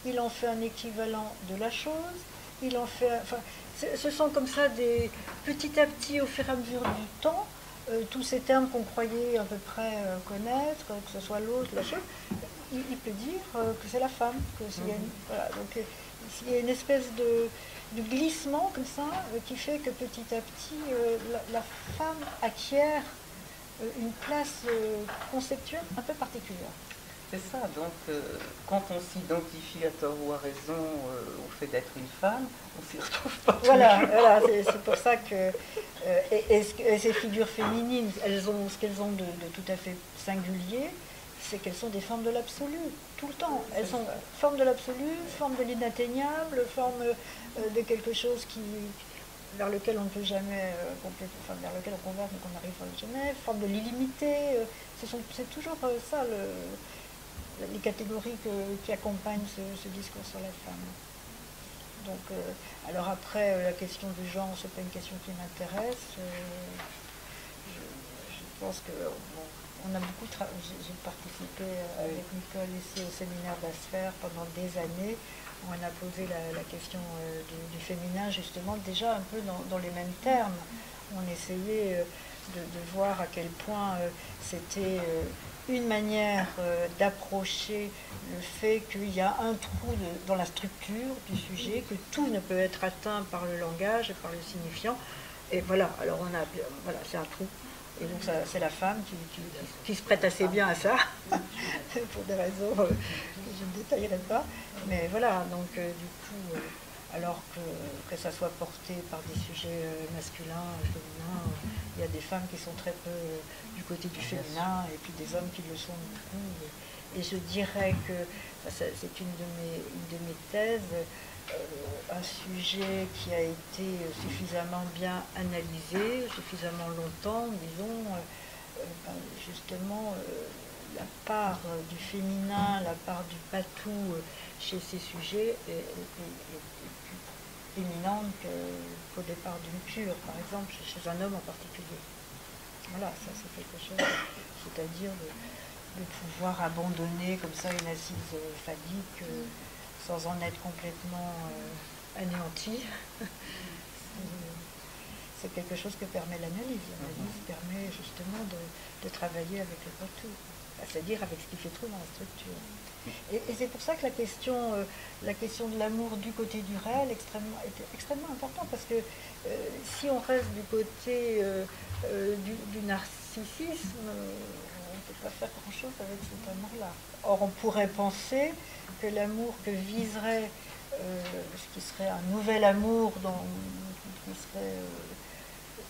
il en fait un équivalent de la chose, il en fait... Enfin, ce sont comme ça petit à petit, au fur et à mesure du temps, tous ces termes qu'on croyait à peu près connaître, que ce soit l'autre, la chose, il peut dire que c'est la femme. Voilà, donc il y a une espèce de glissement comme ça qui fait que petit à petit, la femme acquiert une place conceptuelle un peu particulière. C'est ça, donc quand on s'identifie à tort ou à raison au fait d'être une femme, on s'y retrouve pas. Voilà, c'est pour ça que et ces figures féminines, ce qu'elles ont de tout à fait singulier, c'est qu'elles sont des formes de l'absolu, tout le temps. Elles sont formes de l'absolu, formes de l'inatteignable, formes de quelque chose vers lequel on ne peut jamais vers lequel on converge mais qu'on n'arrive jamais, forme de l'illimité. C'est toujours ça les catégories qui accompagnent ce discours sur la femme. Donc, alors après, la question du genre, c'est pas une question qui m'intéresse. Je pense que on a beaucoup j'ai participé avec Nicole ici au séminaire d'Asfer pendant des années. On a posé la question du féminin justement déjà un peu dans les mêmes termes. On essayait de voir à quel point c'était une manière d'approcher le fait qu'il y a un trou dans la structure du sujet, que tout ne peut être atteint par le langage et par le signifiant. Et voilà, alors voilà, c'est un trou. Et donc c'est la femme qui se prête assez bien à ça, pour des raisons que je ne détaillerai pas. Mais voilà, donc du coup, alors que ça soit porté par des sujets masculins, féminins, il y a des femmes qui sont très peu du côté du féminin et puis des hommes qui le sont beaucoup. Et je dirais que c'est une de mes thèses, un sujet qui a été suffisamment bien analysé, suffisamment longtemps, disons, justement, la part du féminin, la part du patou chez ces sujets est plus éminente qu'au départ d'une cure, par exemple, chez un homme en particulier. Voilà, ça c'est quelque chose, c'est-à-dire de pouvoir abandonner comme ça une assise phallique sans en être complètement anéanti. C'est quelque chose que permet l'analyse. L'analyse permet justement de travailler avec le patou, c'est-à-dire avec ce qui fait trou dans la structure. Et c'est pour ça que la question de l'amour du côté du réel est extrêmement importante, parce que si on reste du côté du narcissisme, on ne peut pas faire grand-chose avec cet amour-là. Or, on pourrait penser que l'amour que viserait, ce qui serait un nouvel amour, qui serait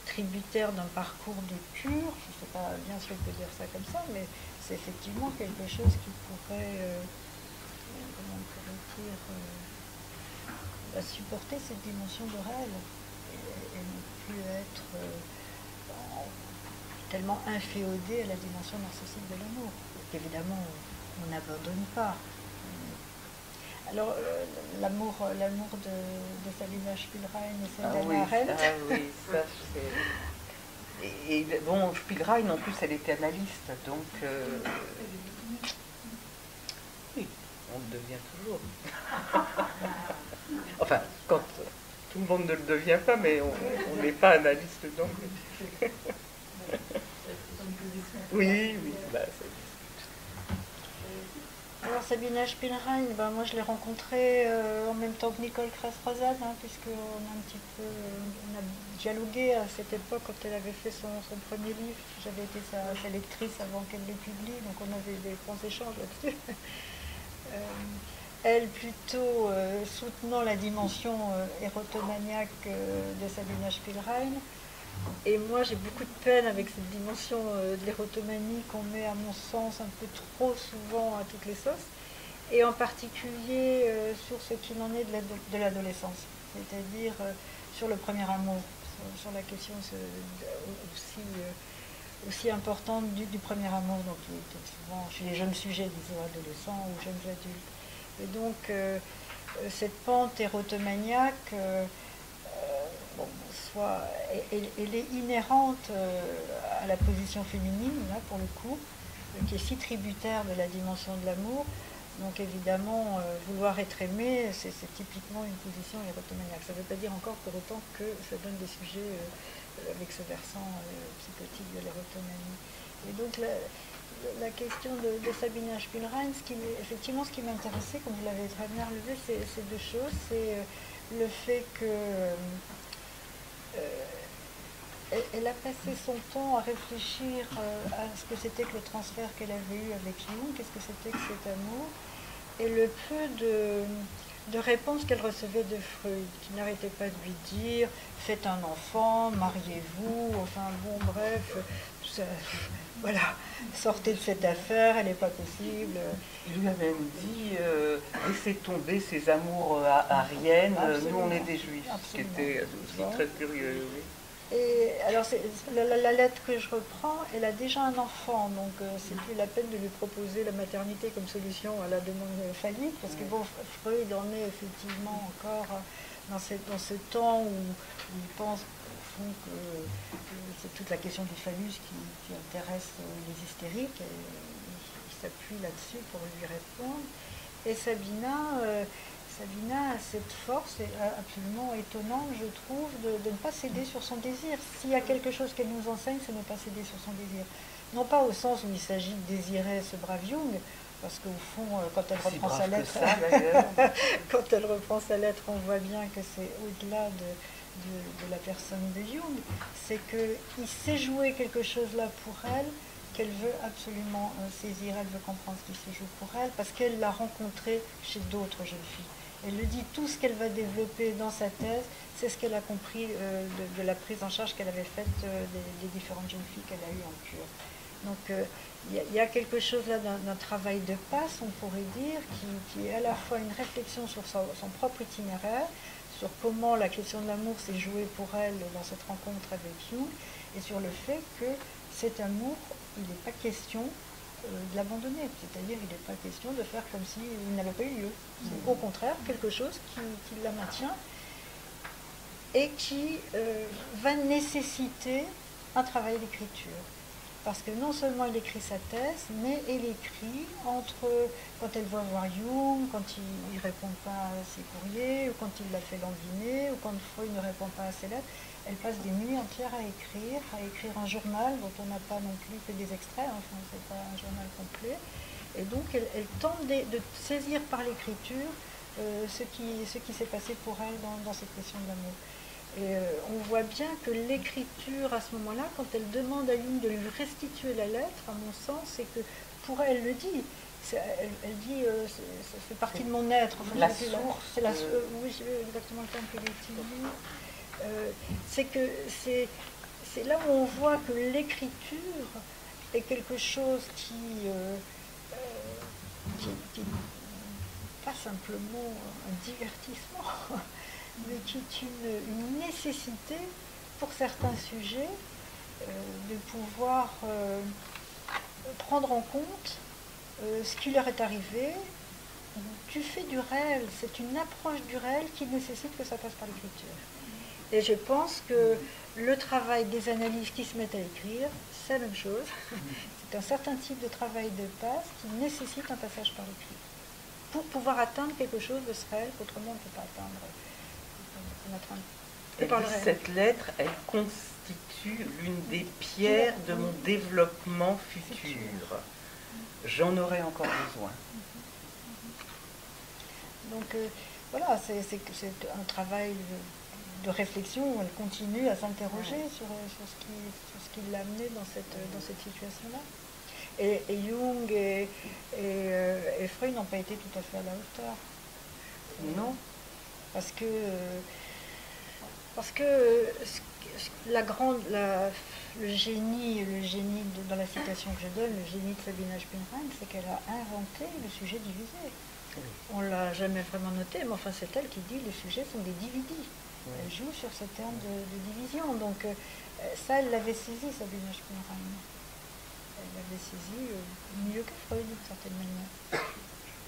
tributaire d'un parcours de cure, je ne sais pas bien si on peut dire ça comme ça, mais c'est effectivement quelque chose qui pourrait, comment on pourrait dire, supporter cette dimension de réel et ne plus être tellement inféodé à la dimension narcissique de l'amour. Évidemment, on n'abandonne pas. Alors, l'amour de Sabina Spielrein et celle d'Hannah Arendt. Ah oui, ça c'est... Et bon, Spielrein, en plus, elle était analyste, donc... Oui, on le devient toujours. Enfin, quand tout le monde ne le devient pas, mais on n'est pas analyste donc. Oui, oui, bah, alors Sabina Spielrein, ben, moi je l'ai rencontrée en même temps que Nicole Kress-Rosad, hein, puisqu'on a un petit peu, on a dialogué à cette époque quand elle avait fait son premier livre. J'avais été sa lectrice avant qu'elle les publie, donc on avait des grands échanges là-dessus. Elle plutôt soutenant la dimension érotomaniaque de Sabina Spielrein. Et moi, j'ai beaucoup de peine avec cette dimension de l'érotomanie qu'on met, à mon sens, un peu trop souvent à toutes les sauces, et en particulier sur ce qu'il en est de l'adolescence, c'est-à-dire sur le premier amour, sur la question aussi importante du premier amour, donc qui est souvent chez les jeunes sujets, disons adolescents ou jeunes adultes. Et donc, cette pente érotomaniaque, elle est inhérente à la position féminine, là, pour le coup, qui est si tributaire de la dimension de l'amour. Donc évidemment, vouloir être aimé, c'est typiquement une position érotomaniaque. Ça ne veut pas dire encore pour autant que ça donne des sujets avec ce versant psychotique de l'érotomanie. Et donc la question de Sabina Spielrein, effectivement ce qui m'intéressait, comme vous l'avez très bien relevé, c'est deux choses. C'est le fait que elle a passé son temps à réfléchir à ce que c'était que le transfert qu'elle avait eu avec Jung, qu'est-ce que c'était que cet amour, et le peu de réponses qu'elle recevait de Freud, qui n'arrêtait pas de lui dire « faites un enfant, mariez-vous », enfin bon, bref, ça, voilà, sortez de cette affaire, elle n'est pas possible. Il lui a même dit laissez tomber ces amours ariennes, nous on est des juifs, ce qui était aussi très curieux. Oui. Et alors, la lettre que je reprends, elle a déjà un enfant, donc c'est plus la peine de lui proposer la maternité comme solution à la demande phallique, parce que bon, Freud en est effectivement encore dans ce temps où il pense au fond que c'est toute la question du phallus qui intéresse les hystériques, et il s'appuie là-dessus pour lui répondre. Et Sabina a cette force absolument étonnante, je trouve, de ne pas céder sur son désir. S'il y a quelque chose qu'elle nous enseigne, c'est ne pas céder sur son désir. Non pas au sens où il s'agit de désirer ce brave Jung, parce qu'au fond, quand elle reprend sa lettre, quand elle reprend sa lettre, on voit bien que c'est au-delà de la personne de Jung. C'est qu'il sait jouer quelque chose là pour elle, qu'elle veut absolument saisir, elle veut comprendre ce qui se joue pour elle, parce qu'elle l'a rencontré chez d'autres jeunes filles. Elle le dit, tout ce qu'elle va développer dans sa thèse, c'est ce qu'elle a compris de la prise en charge qu'elle avait faite des différentes jeunes filles qu'elle a eues en cure. Donc il y a quelque chose là d'un travail de passe, on pourrait dire, qui est à la fois une réflexion sur son propre itinéraire, sur comment la question de l'amour s'est jouée pour elle dans cette rencontre avec Jung, et sur le fait que cet amour, il n'est pas question de l'abandonner, c'est-à-dire il n'est pas question de faire comme s'il n'avait pas eu lieu. C'est au contraire quelque chose qui la maintient et qui va nécessiter un travail d'écriture. Parce que non seulement il écrit sa thèse, mais il écrit quand elle va voir Jung, quand il ne répond pas à ses courriers, ou quand il la fait languiner, ou quand Freud ne répond pas à ses lettres. Elle passe des nuits entières à écrire un journal dont on n'a pas non plus que des extraits, enfin c'est pas un journal complet. Et donc elle tente de saisir par l'écriture ce qui s'est passé pour elle dans cette question de l'amour. Et on voit bien que l'écriture, à ce moment-là, quand elle demande à Jung de lui restituer la lettre, à mon sens, c'est que, pour elle le dit, elle dit, ça fait partie de mon être. Enfin, la source. Oui, exactement le terme qu'elle utilise. C'est là où on voit que l'écriture est quelque chose qui n'est pas simplement un divertissement, mais qui est une nécessité pour certains sujets de pouvoir prendre en compte ce qui leur est arrivé. Tu fais du réel, c'est une approche du réel qui nécessite que ça passe par l'écriture. Et je pense que le travail des analyses qui se mettent à écrire, c'est la même chose. C'est un certain type de travail de passe qui nécessite un passage par l'écrit pour pouvoir atteindre quelque chose de ce réel qu'autrement on ne peut pas atteindre. Cette lettre, elle constitue l'une des pierres de mon développement futur. J'en aurai encore besoin. Donc voilà, c'est un travail de réflexion. Elle continue à s'interroger sur ce qui l'a amené dans cette situation-là. Et Jung et Freud n'ont pas été tout à fait à la hauteur. Non. Parce que le génie dans la citation que je donne, le génie de Sabina Spielrein, c'est qu'elle a inventé le sujet divisé. Oui. On ne l'a jamais vraiment noté, mais enfin c'est elle qui dit les sujets sont des dividis. Oui. Elle joue sur ce terme de division. Donc ça, elle l'avait saisi, Sabina Spielrein. Elle l'avait saisi mieux que Freud, d'une certaine manière.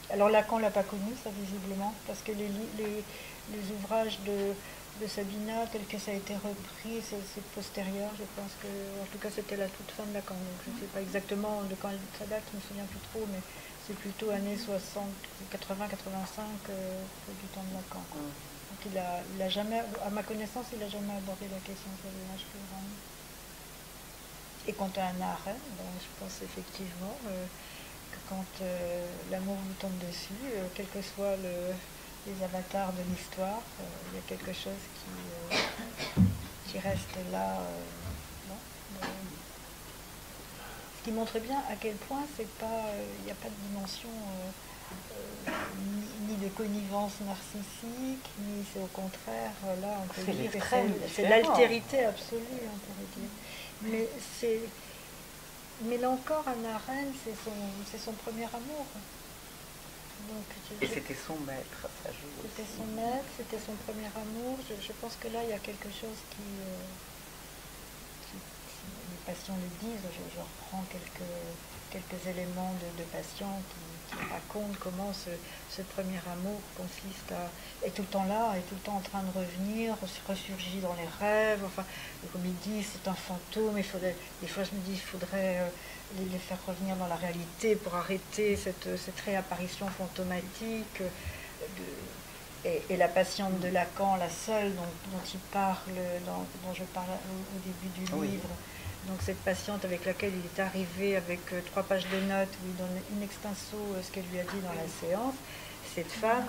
Alors Lacan ne l'a pas connu, ça visiblement, parce que les ouvrages de Sabina, tel que ça a été repris, c'est postérieur, je pense que, en tout cas c'était la toute fin de Lacan, donc je ne sais pas exactement de quand ça date, je ne me souviens plus trop, mais c'est plutôt années 60, 80, 85 du temps de Lacan. Quoi. Donc il a jamais, à ma connaissance, il n'a jamais abordé la question de l'âge plus grand. Et quant à Hannah Arendt, je pense effectivement que quand l'amour vous tombe dessus, quels que soient les avatars de l'histoire, il y a quelque chose qui reste là. Ce qui montre bien à quel point il n'y a pas de dimension ni de connivence narcissique, ni c'est au contraire, là on peut dire, c'est l'altérité absolue, on pourrait dire. Mais là encore, Hannah Arendt, c'est son premier amour. Donc, et c'était son maître, ça joue. C'était son maître, c'était son premier amour. Je pense que là, il y a quelque chose qui les patients le disent. Je reprends quelques éléments de patients qui racontent comment ce premier amour consiste est tout le temps là, est tout le temps en train de revenir, ressurgit dans les rêves. Enfin, comme il dit, c'est un fantôme. Des fois, je me dis, il faudrait les faire revenir dans la réalité pour arrêter cette réapparition fantomatique. Et la patiente de Lacan, la seule dont il parle, dont je parle au début du livre, donc cette patiente avec laquelle il est arrivé avec 3 pages de notes où il donne in extenso ce qu'elle lui a dit dans la séance, cette femme,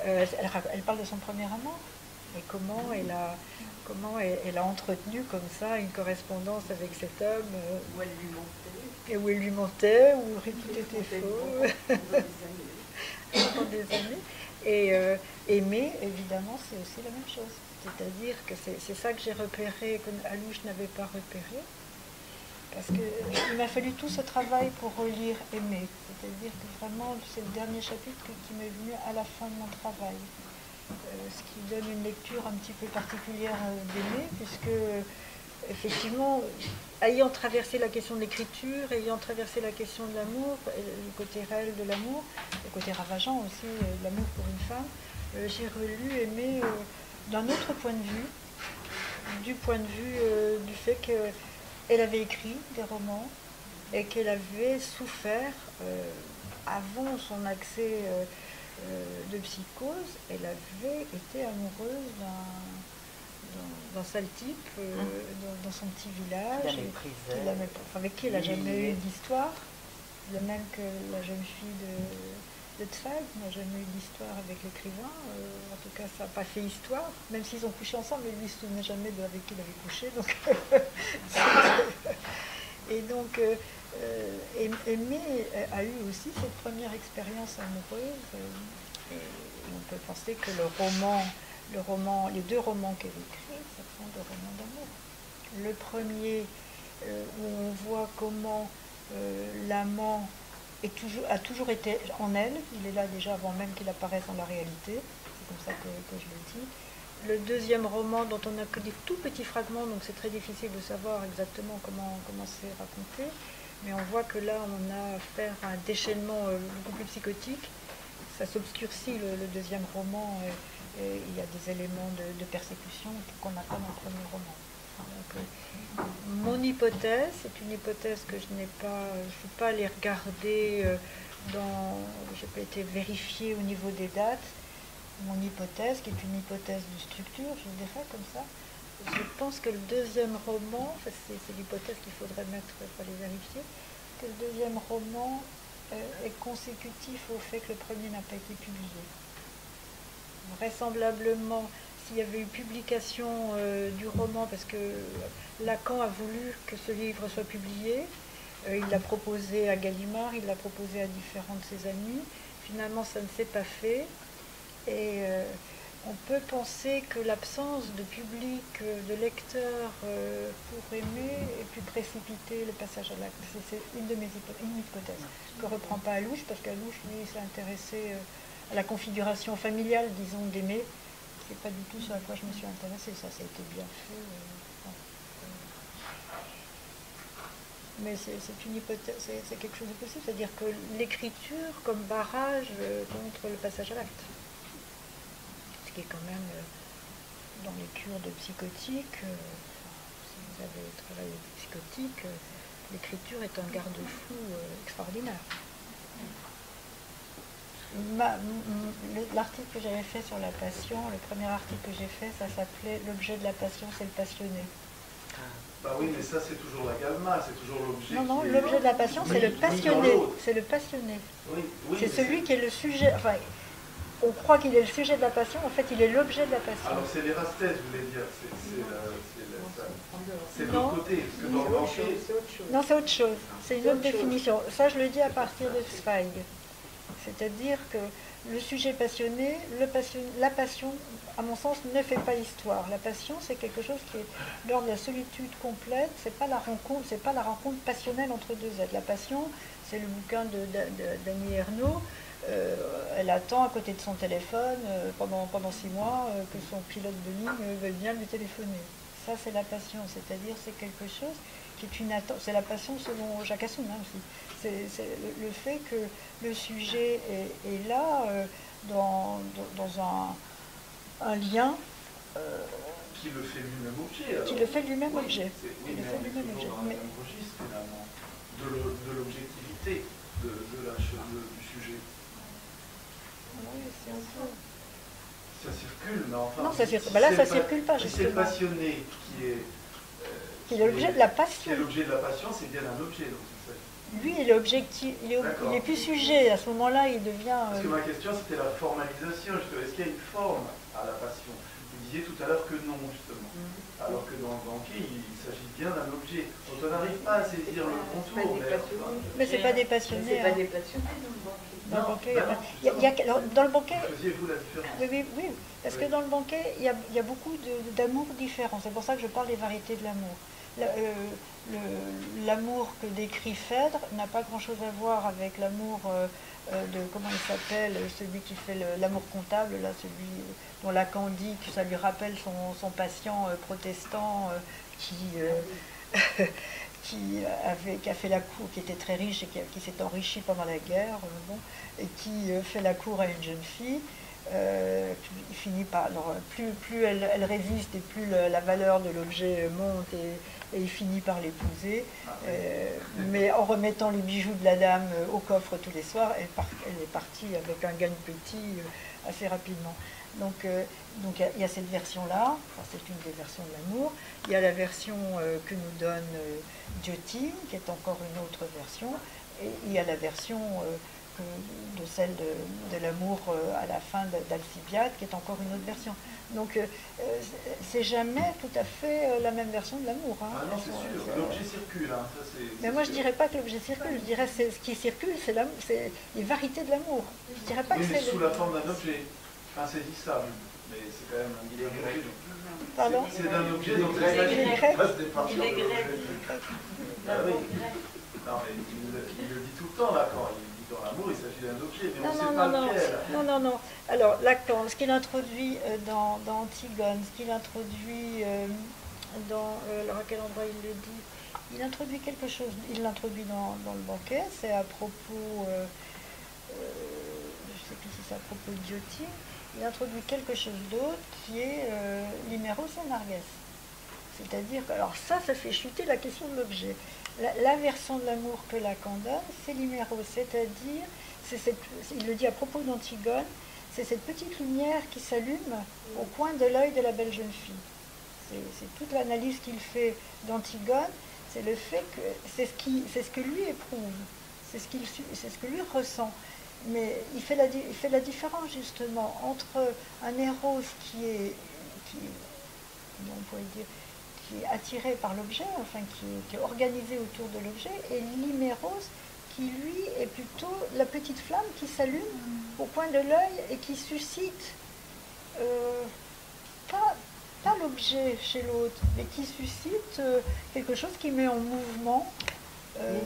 elle parle de son premier amour et comment elle a entretenu comme ça une correspondance avec cet homme. Où elle lui mentait. Et où elle lui mentait, où tout était faux. Pendant des années. Et aimer, évidemment, c'est aussi la même chose. C'est-à-dire que c'est ça que j'ai repéré, que Alouche n'avait pas repéré. Parce qu'il m'a fallu tout ce travail pour relire Aimer. C'est-à-dire que vraiment, c'est le dernier chapitre qui m'est venu à la fin de mon travail. Ce qui donne une lecture un petit peu particulière d'Aimer, puisque, effectivement, ayant traversé la question de l'écriture, ayant traversé la question de l'amour, le côté réel de l'amour, le côté ravageant aussi, l'amour pour une femme, j'ai relu Aimer d'un autre point de vue, du point de vue du fait qu'elle avait écrit des romans et qu'elle avait souffert, avant son accès de psychose, elle avait été amoureuse d'un sale type dans son petit village, avec qui elle n'a jamais eu d'histoire, de même que la jeune fille de Zweig n'a jamais eu d'histoire avec l'écrivain, en tout cas ça n'a pas fait histoire, même s'ils ont couché ensemble, mais lui ne se souvenait jamais avec qui il avait couché. Donc et donc Aimé a eu aussi cette première expérience amoureuse, et on peut penser que les 2 romans qu'elle écrit, ce sont 2 romans d'amour. Le premier où on voit comment l'amant a toujours été en elle, il est là déjà avant même qu'il apparaisse dans la réalité, c'est comme ça que je le dis. Le deuxième roman, dont on n'a que des tout petits fragments, donc c'est très difficile de savoir exactement comment c'est raconté, mais on voit que là on a affaire à un déchaînement beaucoup plus psychotique, ça s'obscurcit le deuxième roman, et il y a des éléments de persécution qu'on n'a pas dans le premier roman. Donc, mon hypothèse, c'est une hypothèse que je ne suis pas allée regarder j'ai pas été vérifiée au niveau des dates. Mon hypothèse, qui est une hypothèse de structure, je dirais comme ça, je pense que le deuxième roman, c'est l'hypothèse qu'il faudrait mettre, il faut aller vérifier, que le deuxième roman est consécutif au fait que le premier n'a pas été publié. Vraisemblablement, s'il y avait eu publication du roman, parce que Lacan a voulu que ce livre soit publié, il l'a proposé à Gallimard, il l'a proposé à différents de ses amis, finalement ça ne s'est pas fait, et on peut penser que l'absence de public, de lecteurs pour aimer, ait pu précipiter le passage à l'acte. C'est une hypothèse que ne reprend pas Alouche, parce qu'Alouche, lui, s'est intéressé à la configuration familiale, disons, d'Aimé. C'est pas du tout ce à quoi je me suis intéressée, ça a été bien fait. Mais c'est une hypothèse, c'est quelque chose de possible, c'est-à-dire que l'écriture comme barrage contre le passage à l'acte. Ce qui est quand même dans les cures de psychotiques, si vous avez travaillé de psychotique, l'écriture est un garde-fou extraordinaire. L'article que j'avais fait sur la passion, le premier article que j'ai fait, ça s'appelait « L'objet de la passion, c'est le passionné ». Bah oui, mais ça c'est toujours la galma, c'est toujours l'objet. Non, l'objet de la passion, c'est le passionné. C'est le passionné. Oui, c'est celui qui est le sujet. Enfin, on croit qu'il est le sujet de la passion, en fait, il est l'objet de la passion. Alors c'est l'érastèse, vous voulez dire, c'est de l'autre côté, parce que dans le banquet... Non, c'est autre chose, c'est une autre définition. Ça, je le dis à partir de Zweig. C'est-à-dire que le sujet passionné, la passion, à mon sens, ne fait pas l'histoire. La passion, c'est quelque chose qui est lors de la solitude complète, c'est pas la rencontre passionnelle entre deux êtres. La passion, c'est le bouquin d'Annie Ernaux. Elle attend à côté de son téléphone pendant 6 mois que son pilote de ligne veuille bien lui téléphoner. Ça, c'est la passion, c'est-à-dire c'est quelque chose qui est une attente. C'est la passion selon Jacques Assoun aussi. C'est le fait que le sujet est là dans un lien. Qui le fait lui-même objet. Qui le fait lui-même objet. Oui, mais on est toujours dans le même registre finalement, de l'objectivité du sujet. Oui, c'est un peu... Ça circule, mais enfin... Non, là, ça circule pas, justement. C'est le passionné qui est l'objet de la passion. Qui est l'objet de la passion, c'est bien un objet, donc c'est ça. Lui, il est objectif, il est plus sujet. À ce moment-là, il devient... Parce que ma question, c'était la formalisation. Est-ce qu'il y a une forme à la passion? Vous disiez tout à l'heure que non, justement. Alors que dans le banquet, il s'agit bien d'un objet. Donc on n'arrive pas à saisir le contour. Mais c'est pas des passionnés. C'est pas des passionnés dans le banquet. Dans le banquet, dans le banquet, faisiez-vous la différence? Oui, parce que dans le banquet, il y a beaucoup d'amour différents. C'est pour ça que je parle des variétés de l'amour. L'amour que décrit Phèdre n'a pas grand-chose à voir avec l'amour de, comment il s'appelle, celui qui fait l'amour comptable, là, celui dont Lacan dit que ça lui rappelle son patient protestant qui a fait la cour, qui était très riche et qui s'est enrichi pendant la guerre, et qui fait la cour à une jeune fille. Il finit par, alors, plus elle résiste et plus la valeur de l'objet monte et il finit par l'épouser, mais en remettant les bijoux de la dame au coffre tous les soirs, elle est partie avec un gagne petit assez rapidement. Donc il y a cette version-là, c'est une des versions de l'amour. Il y a la version que nous donne Diotima, qui est encore une autre version, et il y a la version de celle de l'amour à la fin d'Alcibiade, qui est encore une autre version. Donc c'est jamais tout à fait la même version de l'amour. Hein. Ah non, c'est sûr, l'objet circule. Hein. Ça, mais moi je dirais pas que l'objet circule, je dirais que ce qui circule, c'est les variétés de l'amour. Je dirais pas oui, que mais c'est sous la forme d'un objet. Enfin, c'est dit ça, mais c'est quand même un objet. Pardon? C'est d'un objet dont Il est grec. Il est grec. Ah oui. Non, mais il le dit tout le temps, là, quand il dit dans l'amour, il s'agit d'un objet, mais on ne sait pas lequel. Non. Alors, Lacan, ce qu'il introduit dans Antigone, ce qu'il introduit alors à quel endroit il le dit? Il introduit quelque chose, il l'introduit dans le banquet, c'est à propos, je ne sais plus si c'est à propos de Diotime, il introduit quelque chose d'autre qui est l'Himéros et Nargès. C'est-à-dire que, alors ça fait chuter la question de l'objet. La version de l'amour que Lacan donne, c'est l'Himéros, c'est-à-dire, il le dit à propos d'Antigone, c'est cette petite lumière qui s'allume au coin de l'œil de la belle jeune fille. C'est toute l'analyse qu'il fait d'Antigone, c'est le fait que c'est ce que lui éprouve, c'est ce que lui ressent. Mais il fait la différence justement entre un héros qui est attiré par l'objet, enfin qui est organisé autour de l'objet, et l'Himéros qui lui est plutôt la petite flamme qui s'allume au coin de l'œil et qui suscite pas l'objet chez l'autre, mais qui suscite quelque chose qui met en mouvement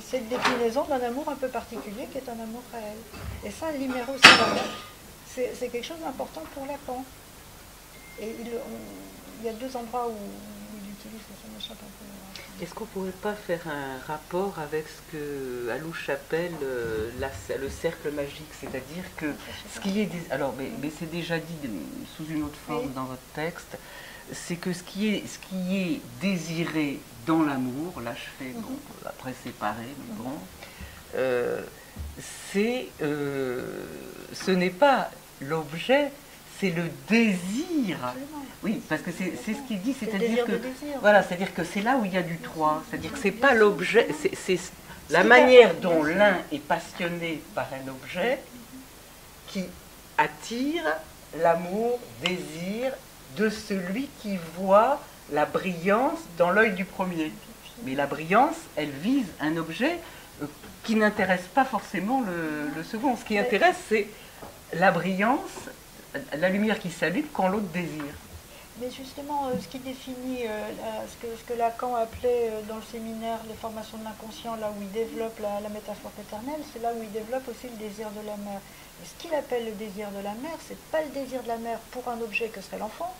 cette déclinaison d'un amour un peu particulier qui est un amour réel. Et ça, l'Himéros, c'est quelque chose d'important pour Lacan. Et il y a deux endroits où il utilise ça, m'échappe un peu. Est-ce qu'on ne pourrait pas faire un rapport avec ce que Alouche appelle le cercle magique, c'est-à-dire que ce qui est alors, mais c'est déjà dit sous une autre forme dans votre texte, c'est que ce qui est désiré dans l'amour, là je fais après séparé, mais bon, ce n'est pas l'objet, c'est le désir. Oui, parce que c'est ce qu'il dit, c'est-à-dire que voilà, c'est-à-dire que c'est là où il y a du trois, c'est-à-dire que c'est pas l'objet, c'est la manière dont l'un est passionné par un objet qui attire l'amour, désir de celui qui voit la brillance dans l'œil du premier. Mais la brillance, elle vise un objet qui n'intéresse pas forcément le second. Ce qui intéresse, c'est la brillance, la lumière qui s'allume quand l'autre désire. Mais justement, ce qui définit ce que Lacan appelait dans le séminaire de formation de l'inconscient, là où il développe la métaphore paternelle, c'est là où il développe aussi le désir de la mère. Et ce qu'il appelle le désir de la mère, c'est pas le désir de la mère pour un objet que serait l'enfant.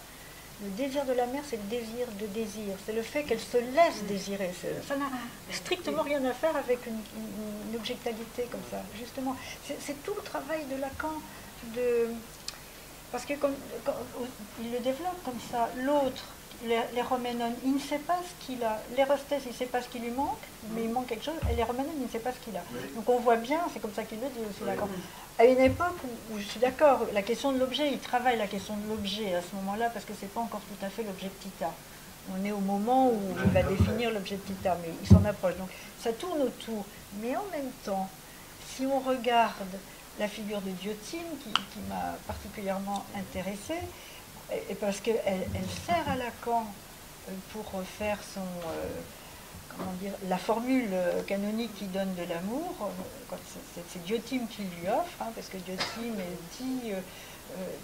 Le désir de la mère, c'est le désir de désir. C'est le fait qu'elle se laisse désirer. Ça n'a strictement rien à faire avec une objectivité comme ça. Justement, c'est tout le travail de Lacan parce que quand il le développe comme ça, l'autre, l'héroménon, il ne sait pas ce qu'il a. L'érostès, il ne sait pas ce qui lui manque, mais il manque quelque chose, et l'héroménon, il ne sait pas ce qu'il a. Donc on voit bien, c'est comme ça qu'il le dit aussi, Lacan. À une époque où je suis d'accord, la question de l'objet, il travaille la question de l'objet à ce moment-là, parce que ce n'est pas encore tout à fait l'objet petit a. On est au moment où il va définir l'objet petit a, mais il s'en approche. Donc ça tourne autour. Mais en même temps, si on regarde la figure de Diotime, qui m'a particulièrement intéressée, et parce qu'elle sert à Lacan pour faire la formule canonique qui donne de l'amour. C'est Diotime qui lui offre, parce que Diotime dit,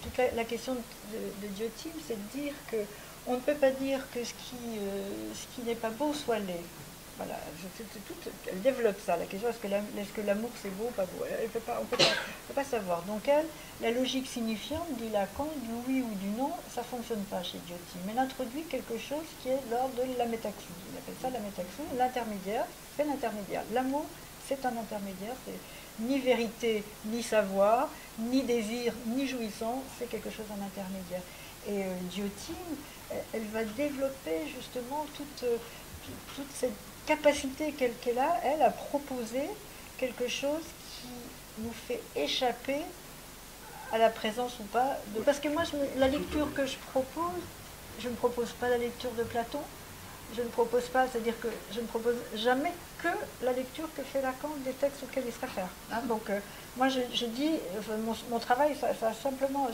toute la question de Diotime, c'est de dire qu'on ne peut pas dire que ce qui n'est pas beau soit laid. Voilà, elle développe ça, la question est-ce que l'amour c'est beau ou pas beau, on ne peut pas savoir. Donc la logique signifiante, dit Lacan, du oui ou du non, ça ne fonctionne pas chez Diotime. Elle introduit quelque chose qui est l'ordre de la métaxie. Il appelle ça la métaxie, l'intermédiaire, c'est l'intermédiaire. L'amour, c'est un intermédiaire, c'est ni vérité, ni savoir, ni désir, ni jouissance, c'est quelque chose en intermédiaire. Et Diotime, elle va développer justement toute cette capacité qu'elle a, elle, à proposer quelque chose qui nous fait échapper à la présence ou pas. Parce que moi, la lecture que je ne propose pas la lecture de Platon, je ne propose pas, c'est-à-dire que je ne propose jamais que la lecture que fait Lacan des textes auxquels il se réfère. Donc, moi, je dis, mon travail, ça simplement,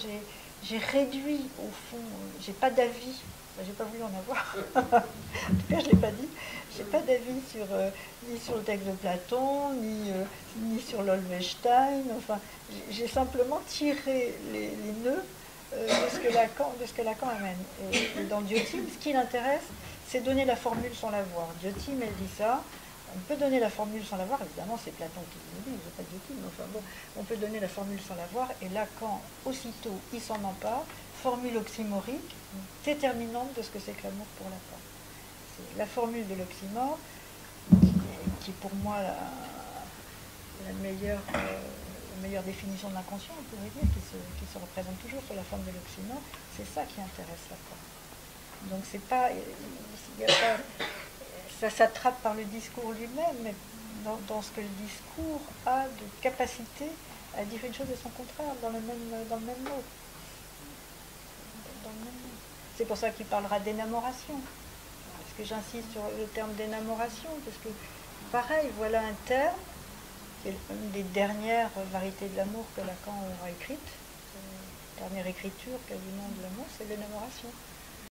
j'ai réduit, au fond, j'ai pas d'avis. J'ai pas voulu en avoir. En tout cas, je ne l'ai pas dit. Je n'ai pas d'avis ni sur le texte de Platon, ni sur l'Olwestein. Enfin, j'ai simplement tiré les nœuds de ce que Lacan amène. Et dans Diotime, ce qui l'intéresse, c'est donner la formule sans la voir. Diotime, elle dit ça. On peut donner la formule sans la voir, évidemment c'est Platon qui le dit, c'est pas Diotime, mais enfin bon, on peut donner la formule sans la voir, et Lacan, aussitôt, il s'en empare, formule oxymorique, déterminante de ce que c'est que l'amour pour Lacan. C'est la formule de l'oxymore, qui est pour moi la meilleure définition de l'inconscient, on pourrait dire, qui se représente toujours sous la forme de l'oxymore, c'est ça qui intéresse Lacan. Donc c'est pas, il y a pas, ça s'attrape par le discours lui-même, mais dans ce que le discours a de capacité à dire une chose et son contraire dans le même mot. C'est pour ça qu'il parlera d'énamoration. Parce que j'insiste sur le terme d'énamoration, parce que pareil, voilà un terme qui est une des dernières variétés de l'amour que Lacan aura écrite. La dernière écriture quasiment de l'amour, c'est l'énamoration.